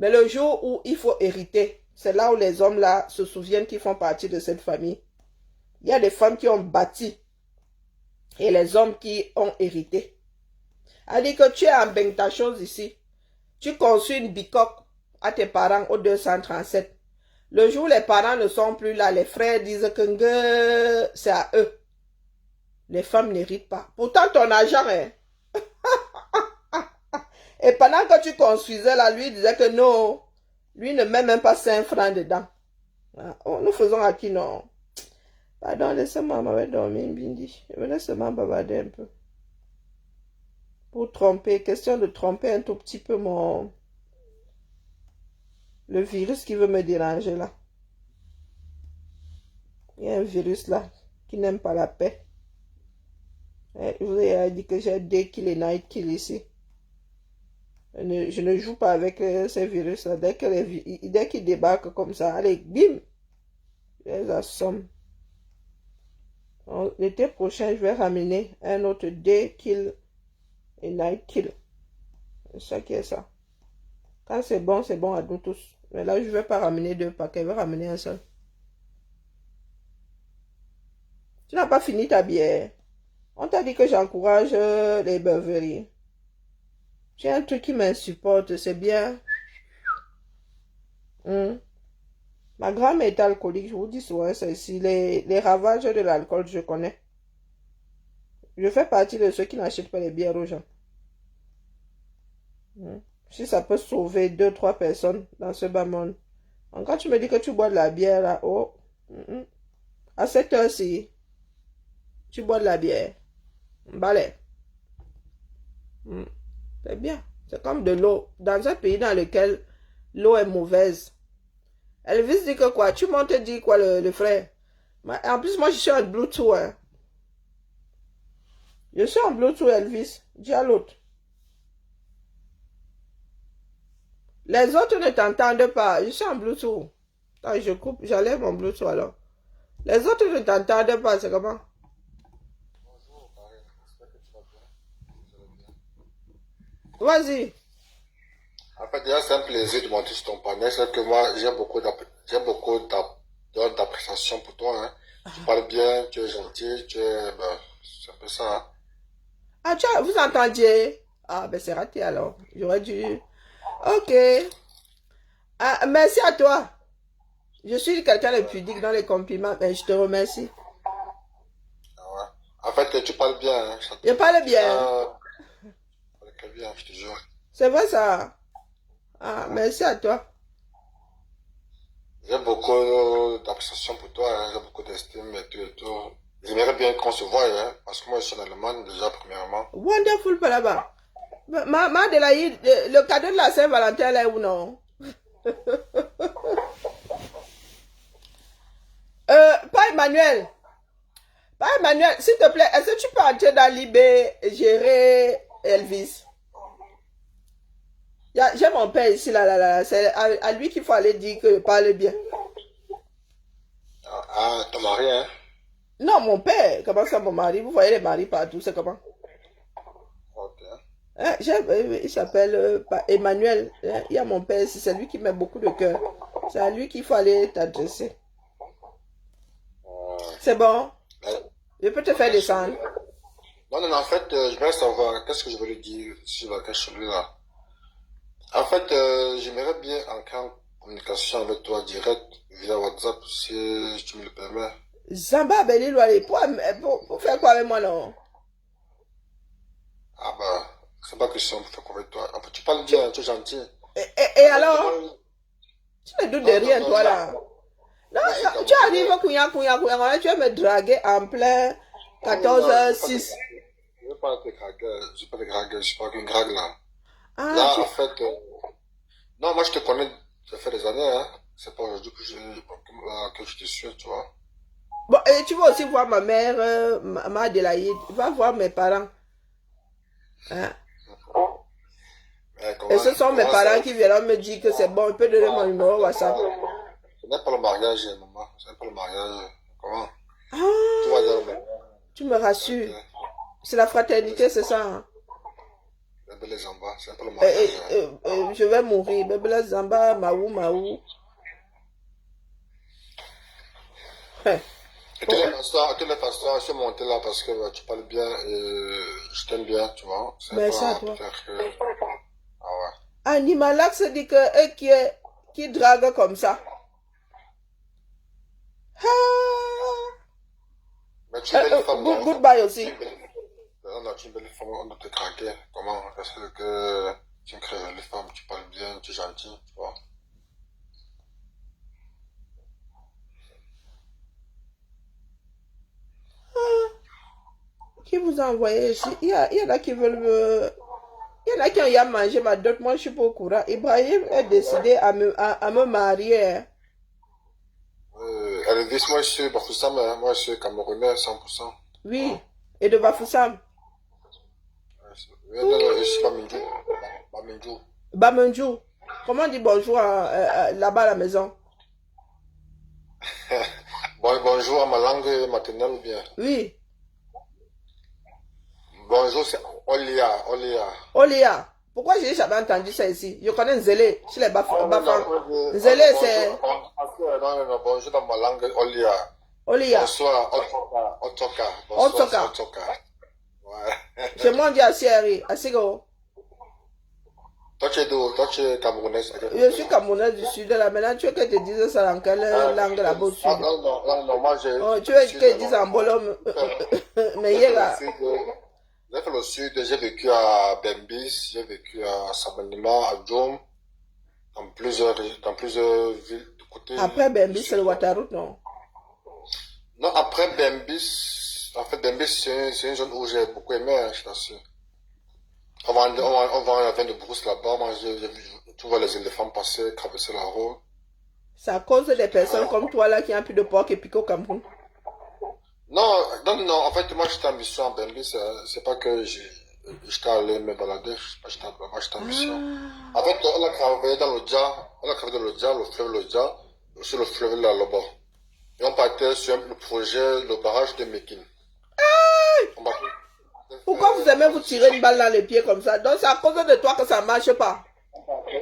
S1: Mais le jour où il faut hériter, c'est là où les hommes là se souviennent qu'ils font partie de cette famille. Il y a des femmes qui ont bâti et les hommes qui ont hérité. Elle dit que tu es en bain ta chose ici. Tu construis une bicoque à tes parents au 237. Le jour où les parents ne sont plus là, les frères disent que c'est à eux. Les femmes n'héritent pas. Pourtant, ton argent est. Et pendant que tu construisais là, lui disait que non, lui ne met même pas 5 francs dedans. Oh, nous faisons à qui non? Pardon, laissez-moi m'avoir dormi, Bindi. Je venais seulement bavarder un peu. Pour tromper, question de tromper un tout petit peu le virus qui veut me déranger là. Il y a un virus là qui n'aime pas la paix. Je vous ai dit que j'ai day kill et night kill ici. Je ne joue pas avec ces virus là. Dès qu'ils débarquent comme ça, allez, bim, je les assomme. L'été prochain, je vais ramener un autre day kill et night kill. C'est ça qui est ça. Quand c'est bon à nous tous. Mais là, je ne vais pas ramener 2 paquets, je vais ramener un seul. Tu n'as pas fini ta bière. On t'a dit que j'encourage les beuveries. J'ai un truc qui m'insupporte, c'est bien. Hmm. Ma grand-mère est alcoolique, je vous dis souvent ça ici. Les ravages de l'alcool, je connais. Je fais partie de ceux qui n'achètent pas les bières aux gens. Hmm. Si ça peut sauver deux, trois personnes dans ce bas monde. Donc, quand tu me dis que tu bois de la bière, là, oh, à cette heure-ci, tu bois de la bière. Balai. C'est bien. C'est comme de l'eau. Dans un pays dans lequel l'eau est mauvaise. Elvis dit que quoi? Tu montes dit quoi, le frère? En plus, moi, je suis en Bluetooth. Hein. Je suis en Bluetooth, Elvis. Dis à l'autre. Les autres ne t'entendent pas. Je suis en Bluetooth. Attends, je coupe. J'enlève mon Bluetooth alors. Les autres ne t'entendent pas. C'est comment? Vas-y.
S2: En fait, déjà, c'est un plaisir de monter sur ton panel. C'est que moi, j'ai beaucoup d'appréciation pour toi. Hein. Tu parles bien, tu es gentil, c'est un peu ça. Hein.
S1: Ah, vous entendiez? Ah, ben c'est raté alors. J'aurais dû... Ok. Ah, merci à toi. Je suis quelqu'un de pudique dans les compliments, mais je te remercie.
S2: Ah ouais. En fait, tu parles bien. Hein.
S1: Je parle bien.
S2: Tu parles très bien, je te jure.
S1: C'est vrai ça. Ah, merci à toi.
S2: J'ai beaucoup d'appréciation pour toi, hein. J'ai beaucoup d'estime et tout et tout. J'aimerais bien qu'on se voie, hein, parce que moi je suis en Allemagne déjà premièrement.
S1: Wonderful là-bas. Ma Adélaïde, le cadeau de la Saint-Valentin là ou non? Pas Emmanuel. Pas Emmanuel, s'il te plaît, est-ce que tu peux entrer dans l'IB gérer Elvis? J'ai mon père ici, là. C'est à lui qu'il faut aller dire que je parle bien.
S2: Ah, ton mari, hein?
S1: Non, mon père. Comment ça, mon mari? Vous voyez les maris partout, c'est comment?
S2: Ok.
S1: Hein, il s'appelle Emmanuel. Hein, il y a mon père ici, c'est lui qui met beaucoup de cœur. C'est à lui qu'il faut aller t'adresser. C'est bon? Je peux te faire descendre.
S2: Non, en fait, je voudrais savoir, qu'est-ce que je voulais dire sur la question là. En fait, j'aimerais bien entrer en communication avec toi direct via WhatsApp, si tu me le permets.
S1: Zamba Belilwale, pour faire quoi avec moi, non?
S2: Ah bah, c'est pas question de faire quoi avec toi. En fait, tu parles bien, tu es gentil.
S1: Et alors? Tu ne doutes de rien, toi, là. Non, tu arrives, tu vas me draguer en plein 14h06.
S2: Je ne veux pas te draguer, je ne suis pas te draguer, je suis pas qu'une drague là.
S1: Ah,
S2: Là, en fait, non, moi je te connais, ça fait des années, hein. C'est pas aujourd'hui que je te suis, tu vois.
S1: Bon, et tu vas aussi voir ma mère, ma Adélaïde. Va voir mes parents. Hein? Et ce sont mes parents qui viendront me dire que c'est bon, il peut donner mon numéro WhatsApp.
S2: Ce n'est pas le mariage, maman. Ce n'est pas le mariage. Comment?
S1: Ah,
S2: Tu vas dire, mais...
S1: tu me rassures. C'est la fraternité, c'est ça. Hein?
S2: Bébé Zamba, c'est pas le mariage.
S1: Je vais mourir. Bébé Zamba, Maou. Hein.
S2: Et tous les pasteurs, je suis monté là parce que tu parles bien et je t'aime bien, tu vois.
S1: Merci à toi.
S2: Ah ouais.
S1: Animalax dit que eux qui drague comme ça.
S2: Mais tu es une belle femme.
S1: Goodbye aussi.
S2: Non, tu es une belle femme, on doit te craquer. Comment? Parce que tu es une très belle femme, tu parles bien, tu es gentil, tu vois.
S1: Qui vous a envoyé ici? Il y en a qui veulent me... Il y en a qui ont eu mangé ma dot. Moi, je suis pas au courant. Ibrahim a décidé à me marier.
S2: Elvis, moi je suis Bafoussam, hein. Moi je suis Camerounais 100%.
S1: Oui, et de Bafoussam.
S2: Non, je suis Bamindjou.
S1: Bamindjou. Comment on dit bonjour là-bas à la maison?
S2: Bonjour à ma langue maternelle ou bien?
S1: Oui.
S2: Bonjour, c'est Olia.
S1: Olia. Pourquoi j'ai jamais entendu ça ici? Je connais Nzélé, chez les Bafang. Nzélé, c'est...
S2: Non, bonjour dans ma langue, Olia. Bonsoir, Otoka. Ouais.
S1: Chez moi, on dit Asieri, Asigo.
S2: Toi, tu es d'où? Toi, tu es camerounaise.
S1: Je suis Camerounaise du Sud. Là. Maintenant, tu veux que je te dise ça dans quelle langue là-bas au Sud?
S2: Non, moi,
S1: Oh, tu
S2: le
S1: veux
S2: sud,
S1: que je dise
S2: non.
S1: en bolo, mais
S2: J'ai
S1: il est
S2: fait le
S1: là.
S2: sud, j'ai fait le sud, j'ai vécu à Bembis, j'ai vécu à Sabanima, à Djom, dans plusieurs villes du côté
S1: Après
S2: du
S1: Bembi, c'est
S2: sud,
S1: le
S2: quoi.
S1: Ouattara, non?
S2: Non, après Bembis, en fait, Bembis, c'est une zone où j'ai beaucoup aimé, hein, je t'assure. On vend un vin de brousse là-bas, moi, j'ai vu, tu vois les éléphants passer, traverser la route.
S1: C'est à cause des personnes
S2: Ouais.
S1: comme toi là qui ont plus de porc et piquent au Cameroun.
S2: Non, non, en fait, moi, j'étais en mission en Bembis, c'est pas que j'étais allé me balader, moi, j'étais en mission.
S1: Ah.
S2: En fait, on a travaillé dans le fleuve Lodja, sur le fleuve La Loba. Et on partait sur le projet, le barrage de Mekin. On partait
S1: Pourquoi vous aimez vous tirer une balle dans les pieds comme ça? Donc c'est à cause de toi que ça ne marche pas.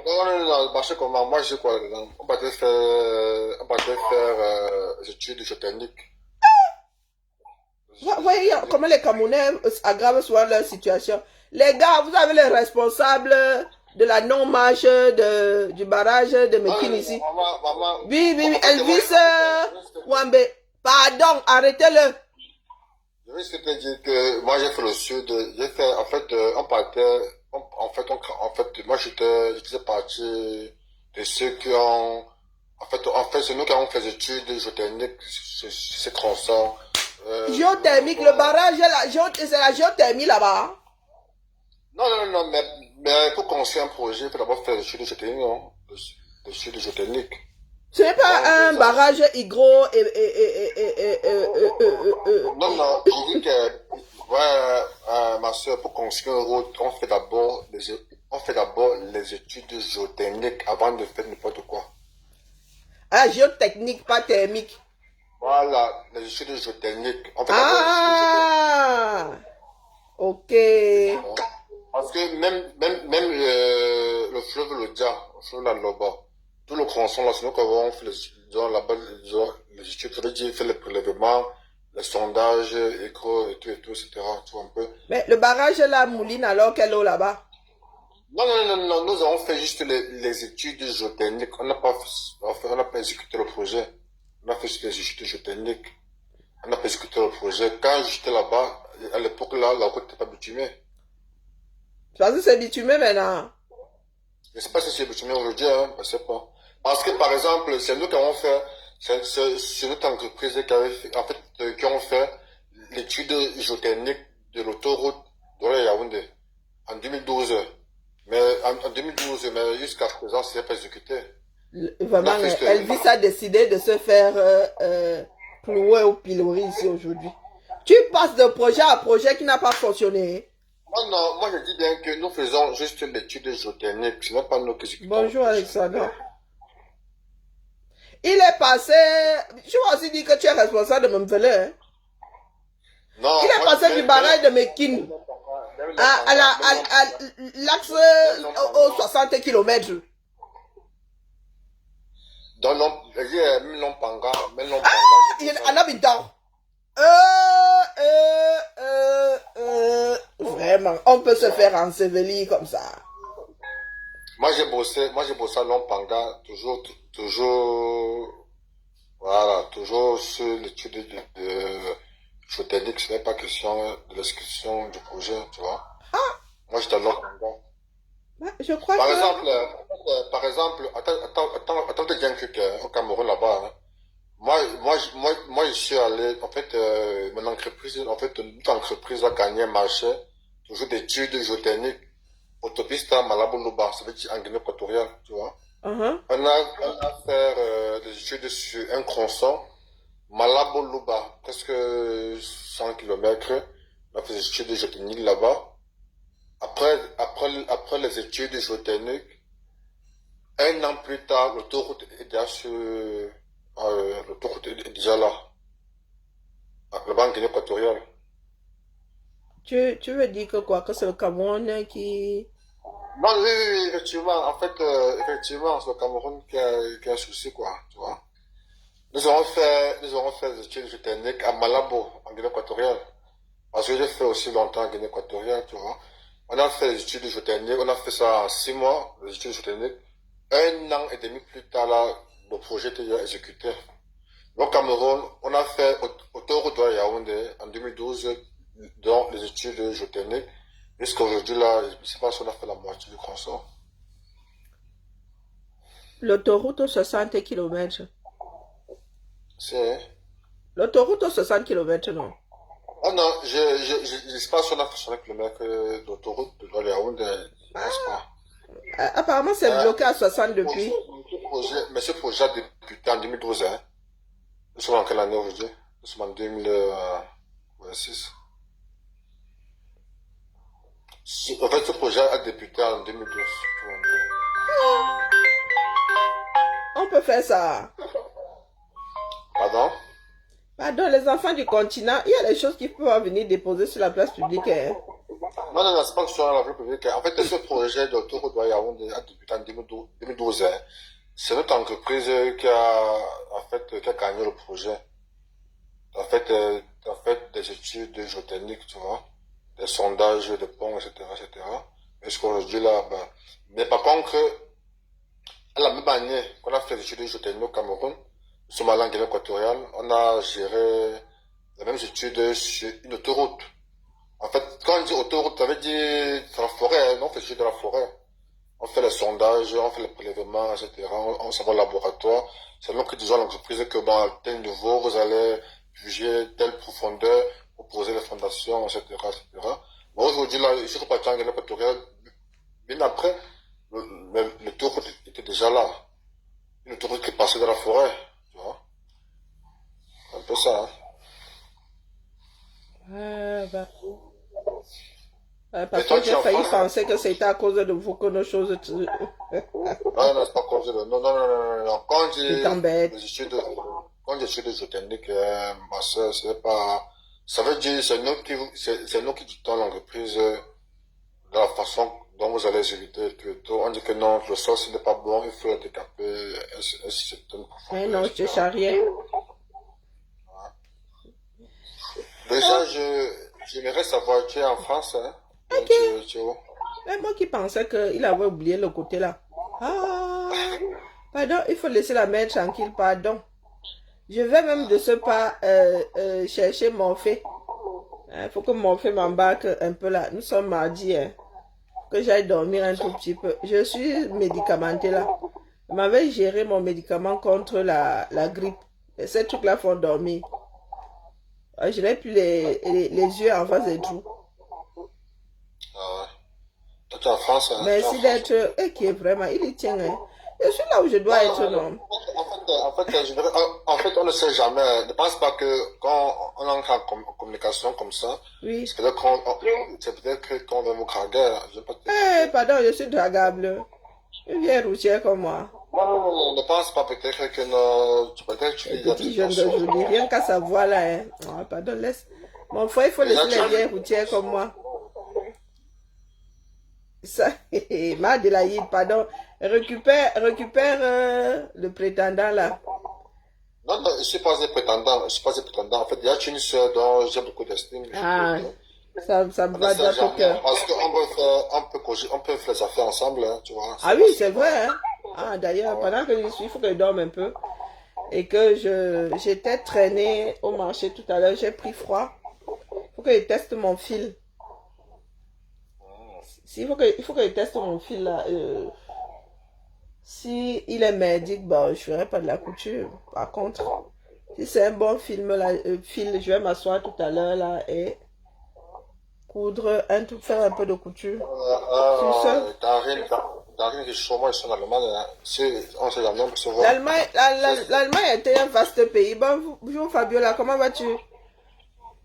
S2: non, marché comment? Moi, je sais quoi dedans. On partait faire des études géotechniques.
S1: Voyez comment les Camerounais aggravent souvent leur situation. Les gars, vous avez les responsables de la non-marche du barrage de Mekin ici. Oui, oui, oui,
S2: En fait,
S1: Elvis Wambe. Pardon, arrêtez-le.
S2: je vais juste te dire que moi, j'ai fait le sud. J'ai fait, en fait, on partait, en fait, moi, je faisais partie de ceux qui ont, en fait, c'est nous qui avons fait des études géotechniques, c'est tronçons.
S1: Géothermique, le barrage, c'est la géothermie là-bas.
S2: Non, mais pour construire un projet, il faut d'abord faire des études géotechniques, non? Des études géotechniques.
S1: Ce n'est pas
S2: Donc,
S1: un
S2: ça,
S1: barrage hydro
S2: non, je dis que, ouais, ma soeur, pour construire une route, on fait d'abord les études géotechniques avant de faire n'importe quoi.
S1: ah, géotechnique, pas thermique.
S2: Voilà, les études géotechniques. On fait d'abord les études géotechniques.
S1: Ah, ok.
S2: Bon. Parce que même le fleuve Lodja, le fleuve la Loba, tout le tronçon là, c'est nous qui avons fait disons, là-bas, disons, les études, ça veut dire fait les prélèvements, les sondages, échos et tout, etc. Tu vois un peu.
S1: Mais le barrage là mouline alors quelle eau là-bas?
S2: Non, nous avons fait juste les études géotechniques. On n'a pas exécuté le projet. On a fait juste les études géotechniques. On n'a pas exécuté le projet. Quand j'étais là-bas, à l'époque là, la route n'était pas bitumée.
S1: Parce que c'est bitumé maintenant.
S2: Je ne sais pas si c'est bitumé aujourd'hui, hein, je ne sais pas. Parce que par exemple, c'est nous qui avons fait, c'est notre entreprise qui avait fait, en fait, qui ont fait l'étude géotechnique de l'autoroute de Yaoundé en 2012. Mais en 2012, mais jusqu'à présent, c'est pas exécuté. On a
S1: Vraiment,
S2: fait
S1: Elvis a décidé de se faire clouer au pilori ici aujourd'hui. Tu passes de projet à projet qui n'a pas fonctionné.
S2: non, moi je dis bien que nous faisons juste l'étude géotechnique, ce n'est pas nous qui exécutons le
S1: Bonjour
S2: projet.
S1: Alexandra. Il est passé. Je vais aussi dire que tu es responsable de Memphele. Hein?
S2: Non,
S1: Il est
S2: moi,
S1: passé du barrage de Mekin à l'axe aux 60 km.
S2: dans même Lompanga,
S1: Il y a un habitant. Vraiment, on peut se faire ensevelir comme ça.
S2: moi j'ai bossé à Lompanga, voilà, toujours sur l'étude de géotechnique, ce n'est pas question de l'exécution du projet, tu vois. Moi j'étais à Lompanga.
S1: Je crois
S2: Par
S1: que...
S2: exemple, attends de dire que au Cameroun là-bas, hein. Moi, je suis allé, en fait, mon entreprise, en fait, notre entreprise a gagné un marché, toujours d'études géotechniques, autopiste à Malabo-Luba, ça veut dire en Guinée équatoriale, tu vois. On a fait des études sur un tronçon, Malabo-Luba, presque 100 km. On a fait des études géotechniques là-bas. Après les études géotechniques, un an plus tard, l'autoroute est déjà sur, l'autoroute est déjà là, là-bas en Guinée équatoriale.
S1: Tu veux dire que quoi? Que c'est le Cameroun qui...
S2: Non, oui, effectivement. En fait, effectivement, c'est le Cameroun qui a un souci, quoi, tu vois. Nous avons fait des études géotechniques à Malabo, en Guinée équatoriale. Parce que j'ai fait aussi longtemps en Guinée équatoriale, tu vois. On a fait les études géotechniques, on a fait ça en 6 mois, les études géotechniques. 1 an et demi plus tard, là, le projet était déjà exécuté. Au Cameroun, on a fait autoroute de Yaoundé en 2012, dans les études géotechniques. Jusqu'à aujourd'hui, là, je ne sais pas si on a fait la moitié du consort.
S1: L'autoroute aux 60 km.
S2: C'est...
S1: L'autoroute aux 60 km, non.
S2: Ah non, je ne sais pas si on a fait 60 km d'autoroute de Yaoundé, je pense pas.
S1: Apparemment, c'est bloqué à 60 depuis.
S2: Mais ce projet a débuté en 2012, hein. Nous sommes en quelle année aujourd'hui? Nous sommes en 2026. En fait, ce projet a débuté en 2012.
S1: On peut faire ça.
S2: Pardon?
S1: Pardon, les enfants du continent, il y a des choses qu'ils peuvent venir déposer sur la place publique. Hein.
S2: Non, c'est pas que sur la place publique. En fait, ce projet d'autoroute de Yaoundé a débuté en 2012. Hein. C'est notre entreprise qui a gagné le projet. En fait des études géotechniques, tu vois, des sondages de ponts, etc., etc. Et ce qu'aujourd'hui, là, ben, mais par contre, à la même année qu'on a fait des études géotechniques au Cameroun, nous sommes allés en Guinée équatoriale, on a géré les mêmes études sur une autoroute. En fait, quand on dit autoroute, ça veut dire c'est la forêt, non, on fait des études de la forêt. On fait les sondages, on fait les prélèvements, etc. On s'en va au laboratoire. C'est nous qui disons à l'entreprise que, bon, à tel niveau, vous allez juger telle profondeur pour poser les fondations, etc., etc. Bon, aujourd'hui, là, je suis reparti en Guinée équatoriale. Bien après, le tour était déjà là. Une autoroute qui passait dans la forêt, tu vois. Un peu ça, hein.
S1: Bah.
S2: Et
S1: Parce
S2: toi,
S1: que
S2: tu
S1: j'ai
S2: es en
S1: failli
S2: France, hein?
S1: penser que c'était à cause de vous que nos choses
S2: Non, c'est pas comme ça. Non.
S1: tu t'embêtes.
S2: Quand j'ai études géotechniques, ma soeur, c'est pas, ça veut dire, c'est nous qui dictons l'entreprise de la façon dont vous allez éviter tout. On dit que non, le sol, ce n'est pas bon, il faut le décaper, c'est une
S1: Mais
S2: profondeur,
S1: non, je te
S2: etc.
S1: charriais.
S2: Déjà, j'aimerais savoir, tu es en France, hein? Donc,
S1: Ok.
S2: tu es où?
S1: Mais moi qui pensais qu'il avait oublié le côté là. Ah, pardon, il faut laisser la mère tranquille, pardon. Je vais même de ce pas chercher Morphée. Il faut que Morphée m'embarque un peu là. Nous sommes mardi, hein. Que j'aille dormir un tout petit peu. Je suis médicamentée là. Je m'avais géré mon médicament contre la grippe. Et ces trucs-là font dormir. Je n'ai plus les yeux en face et tout.
S2: Ah ouais. Toi, tu es en France, hein? Tu es en
S1: Merci
S2: France.
S1: d'être... qui est vraiment... Il y tient, hein. Je suis là où je dois être, non.
S2: En fait, on ne sait jamais. Ne pense pas que quand on entre en communication comme ça,
S1: Oui.
S2: c'est peut-être que qu'on veut vous draguer. Je vais pas te
S1: Eh,
S2: draguer.
S1: pardon, je suis dragable. Une vieille routière comme moi.
S2: Non, ne pense pas peut-être que non, peut-être que tu
S1: Les
S2: dis des
S1: petits jeunes
S2: intentions.
S1: d'aujourd'hui, rien qu'à sa voix là, hein. Ah, pardon, laisse. Mon frère, il faut
S2: Déjà,
S1: laisser les vieilles routières comme moi. Ça, Madelaïde, pardon. Récupère le prétendant là.
S2: Non, je suis pas un prétendant. Je suis pas un prétendant. En fait, il y a une sœur dont j'ai beaucoup d'estime.
S1: Ah, ça me
S2: On ne
S1: va
S2: sait
S1: droit au
S2: jamais.
S1: cœur.
S2: Parce on peut faire les affaires ensemble, hein, tu vois.
S1: Ah oui, c'est vrai, hein. Ah, d'ailleurs, pendant que je suis, il faut que je dorme un peu. Et que j'étais traînée au marché tout à l'heure, j'ai pris froid. Il faut que je teste mon fil. Il faut que je teste mon fil là. Si il est merdique, bah, je ferai pas de la couture. Par contre, si c'est un bon fil, je vais m'asseoir tout à l'heure là et coudre faire un peu de couture. Sur ça.
S2: Dans une région, moi, je suis en Allemagne, hein. On sait jamais, on peut se voir.
S1: L'Allemagne était un vaste pays. Bonjour Fabiola, comment vas-tu?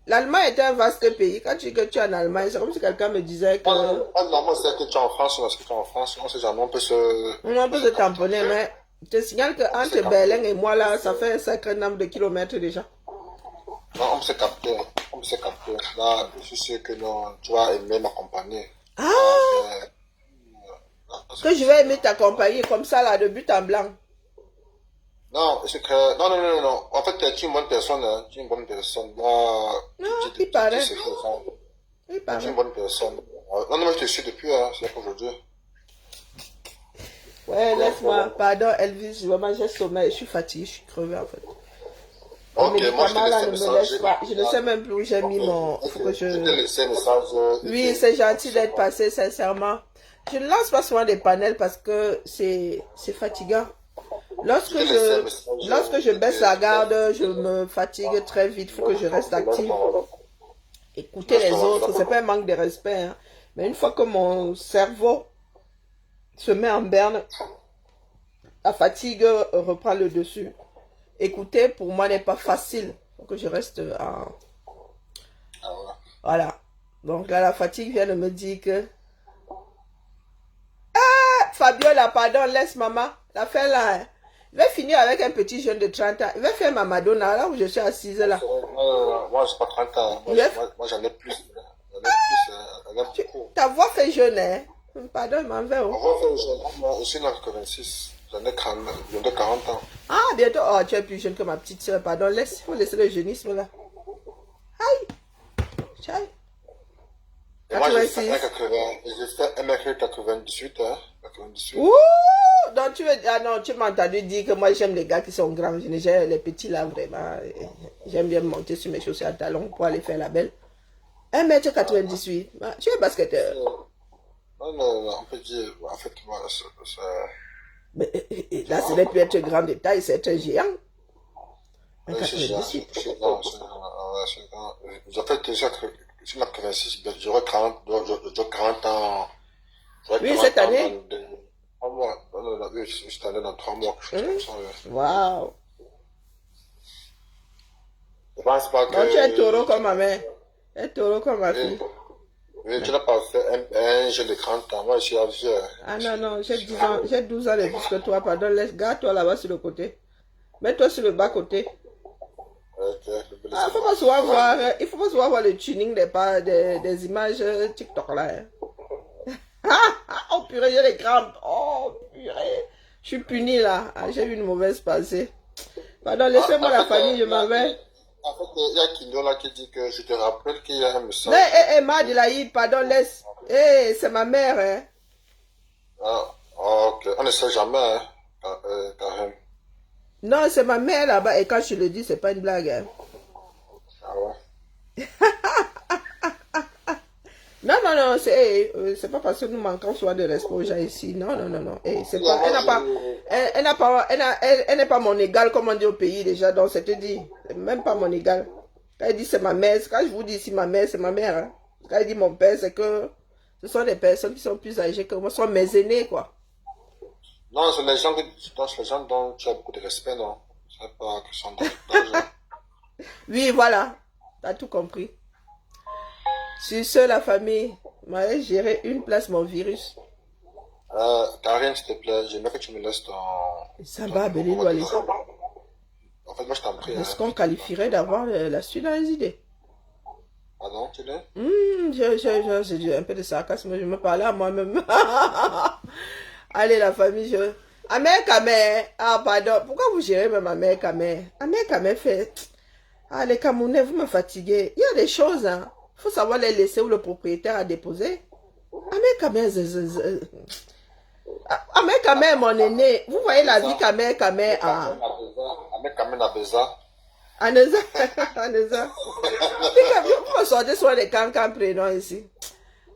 S1: L'Allemagne était un vaste pays. Quand tu dis que tu es en Allemagne, c'est comme si quelqu'un me disait que...
S2: Non, moi, c'est que tu es en France, on est en France, on sait jamais, on peut se...
S1: On peut se tamponner, mais je te signale qu'entre Berlin et moi, là, ça fait un sacré nombre de kilomètres déjà.
S2: Non, on peut se capter, on peut se capter. Là, je suis sûr que non, tu vas aimer m'accompagner.
S1: Ah, que je vais aimer t'accompagner comme ça, là, de but en blanc.
S2: Non, c'est que... Non. En fait, tu es une bonne personne, hein. Tu es une bonne personne. Moi,
S1: Non, il paraît.
S2: c'est que ça.
S1: Il
S2: Tu es
S1: paraît.
S2: une bonne personne. Non, non, mais je te suis depuis, hein, c'est pour aujourd'hui.
S1: Ouais, laisse-moi. Pardon, Elvis, vraiment, j'ai sommeil. Je suis fatiguée, je suis crevée en fait. Le
S2: Ok, moi je t'ai
S1: médicament là
S2: laissé un
S1: ne me
S2: message.
S1: laisse pas. Je ne sais même plus où j'ai mis mon.
S2: Ok,
S1: Faut que
S2: je t'ai
S1: je.
S2: laissé un message.
S1: Oui, c'est gentil d'être passé, sincèrement. Je ne lance pas souvent des panels parce que c'est fatigant.
S2: Je t'ai laissé un message.
S1: Lorsque je baisse la garde, je me fatigue très vite. Il faut que je reste active. Écouter les autres, c'est pas un manque de respect, hein. Mais une fois que mon cerveau se met en berne, la fatigue reprend le dessus. Écouter, pour moi, n'est pas facile. Il faut que je reste en...
S2: Ah ouais.
S1: Voilà. Donc là, la fatigue vient de me dire que... Fabiola, pardon, laisse maman. La fait là, hein. Je vais finir avec un petit jeune de 30 ans. Il va faire ma Madonna, là où je suis assise là.
S2: Moi, j'ai pas 30 ans. Moi, j'en ai plus. J'en ai plus. J'en ai beaucoup.
S1: Ta voix fait jeune, hein. Pardon, il m'en veut.
S2: On va faire, je suis né en 86. J'en ai 40 ans.
S1: Ah, bientôt. Oh, tu es plus jeune que ma petite soeur. Pardon, il faut laisser le jeunisme là. Aïe. Aïe.
S2: Et moi, j'ai fait 1m98, hein. 98.
S1: Ouh! Donc, ah non, tu m'as entendu dire que moi, j'aime les gars qui sont grands. J'aime les petits là, vraiment. J'aime bien monter sur mes chaussures à talons pour aller faire la belle. 1m98. Tu es basketteur.
S2: Non, non, non, on peut dire, en fait, moi,
S1: Mais là, ce n'est plus être grand de taille, c'est être géant.
S2: c'est géant. En fait, déjà, sur la 86, j'aurai 40 ans.
S1: Oui, cette année.
S2: 3 mois. Non, oui, cette année, dans 3 mois, quelque chose comme ça.
S1: Waouh.
S2: Je pense pas que.
S1: Donc, tu es taureau comme ma mère. Tu es taureau comme ma fille.
S2: Oui, tu n'as pas fait un jeu de 30 ans. Moi, je suis vieux.
S1: Ah non, non, j'ai 10 ans, j'ai 12 ans de plus que toi. Pardon, garde-toi là-bas sur le côté. Mets-toi sur le bas-côté.
S2: Ok,
S1: Ah, faut pas souvent voir, il faut pas souvent voir le tuning des images TikTok là. Oh purée, j'ai les crampes. Oh purée. Je suis punie là. Ah, j'ai eu une mauvaise passée. Pardon, laissez-moi la famille, je m'en vais.
S2: En fait, il y a Kindo là qui dit que je te rappelle qu'il y a un message.
S1: Mais, Madelaïd, pardon, laisse. C'est ma mère, hein.
S2: Ah, ok. On ne sait jamais, hein, Karim.
S1: Non, c'est ma mère là-bas. Et quand je le dis, c'est pas une blague, hein.
S2: Ah ouais.
S1: Non, non, non, c'est pas parce que nous manquons souvent de respect aux gens ici. Non, non, non, non. C'est pas, elle n'est pas mon égale, comme on dit au pays déjà. Donc, c'est te dit, même pas mon égale. Quand elle dit c'est ma mère, quand je vous dis ici ma mère, c'est ma mère. Hein. Quand elle dit mon père, c'est que ce sont des personnes qui sont plus âgées que moi, ce sont mes aînés, quoi.
S2: Non, c'est les gens dont tu as beaucoup de respect, non? C'est pas que sont d'âge.
S1: Oui, voilà. T'as tout compris. Sur ce, la famille m'a géré une place mon virus.
S2: Karine, s'il te plaît, j'aimerais que tu me laisses ton...
S1: Ça va, Béline, aller.
S2: En fait, moi, je t'en prie.
S1: Est-ce qu'on qualifierait d'avoir la suite dans les idées?
S2: Ah non, tu l'es?
S1: J'ai un peu de sarcasme, je me parlais à moi-même. Allez, la famille, Amère Kamé. Ah, pardon. Pourquoi vous gérez même Amère Kamé? Amère Kamé fait... Ah, les Camerounais, vous me fatiguez. Il y a des choses, hein. Il faut savoir les laisser où le propriétaire a déposé. Amère Kamé, Amère Kamé est mon aîné. Vous voyez la vie qu'Amère Kamé a.
S2: Amère Kamé n'a besoin.
S1: Aneza. Vous me sortez soit des cancans prénoms ici.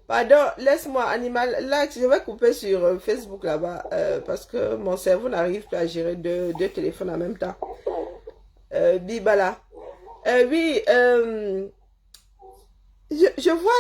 S1: Pardon, laisse-moi, animal. Là, je vais couper sur Facebook là-bas. Parce que mon cerveau n'arrive plus à gérer deux téléphones en même temps. Bibala. Oui, je vois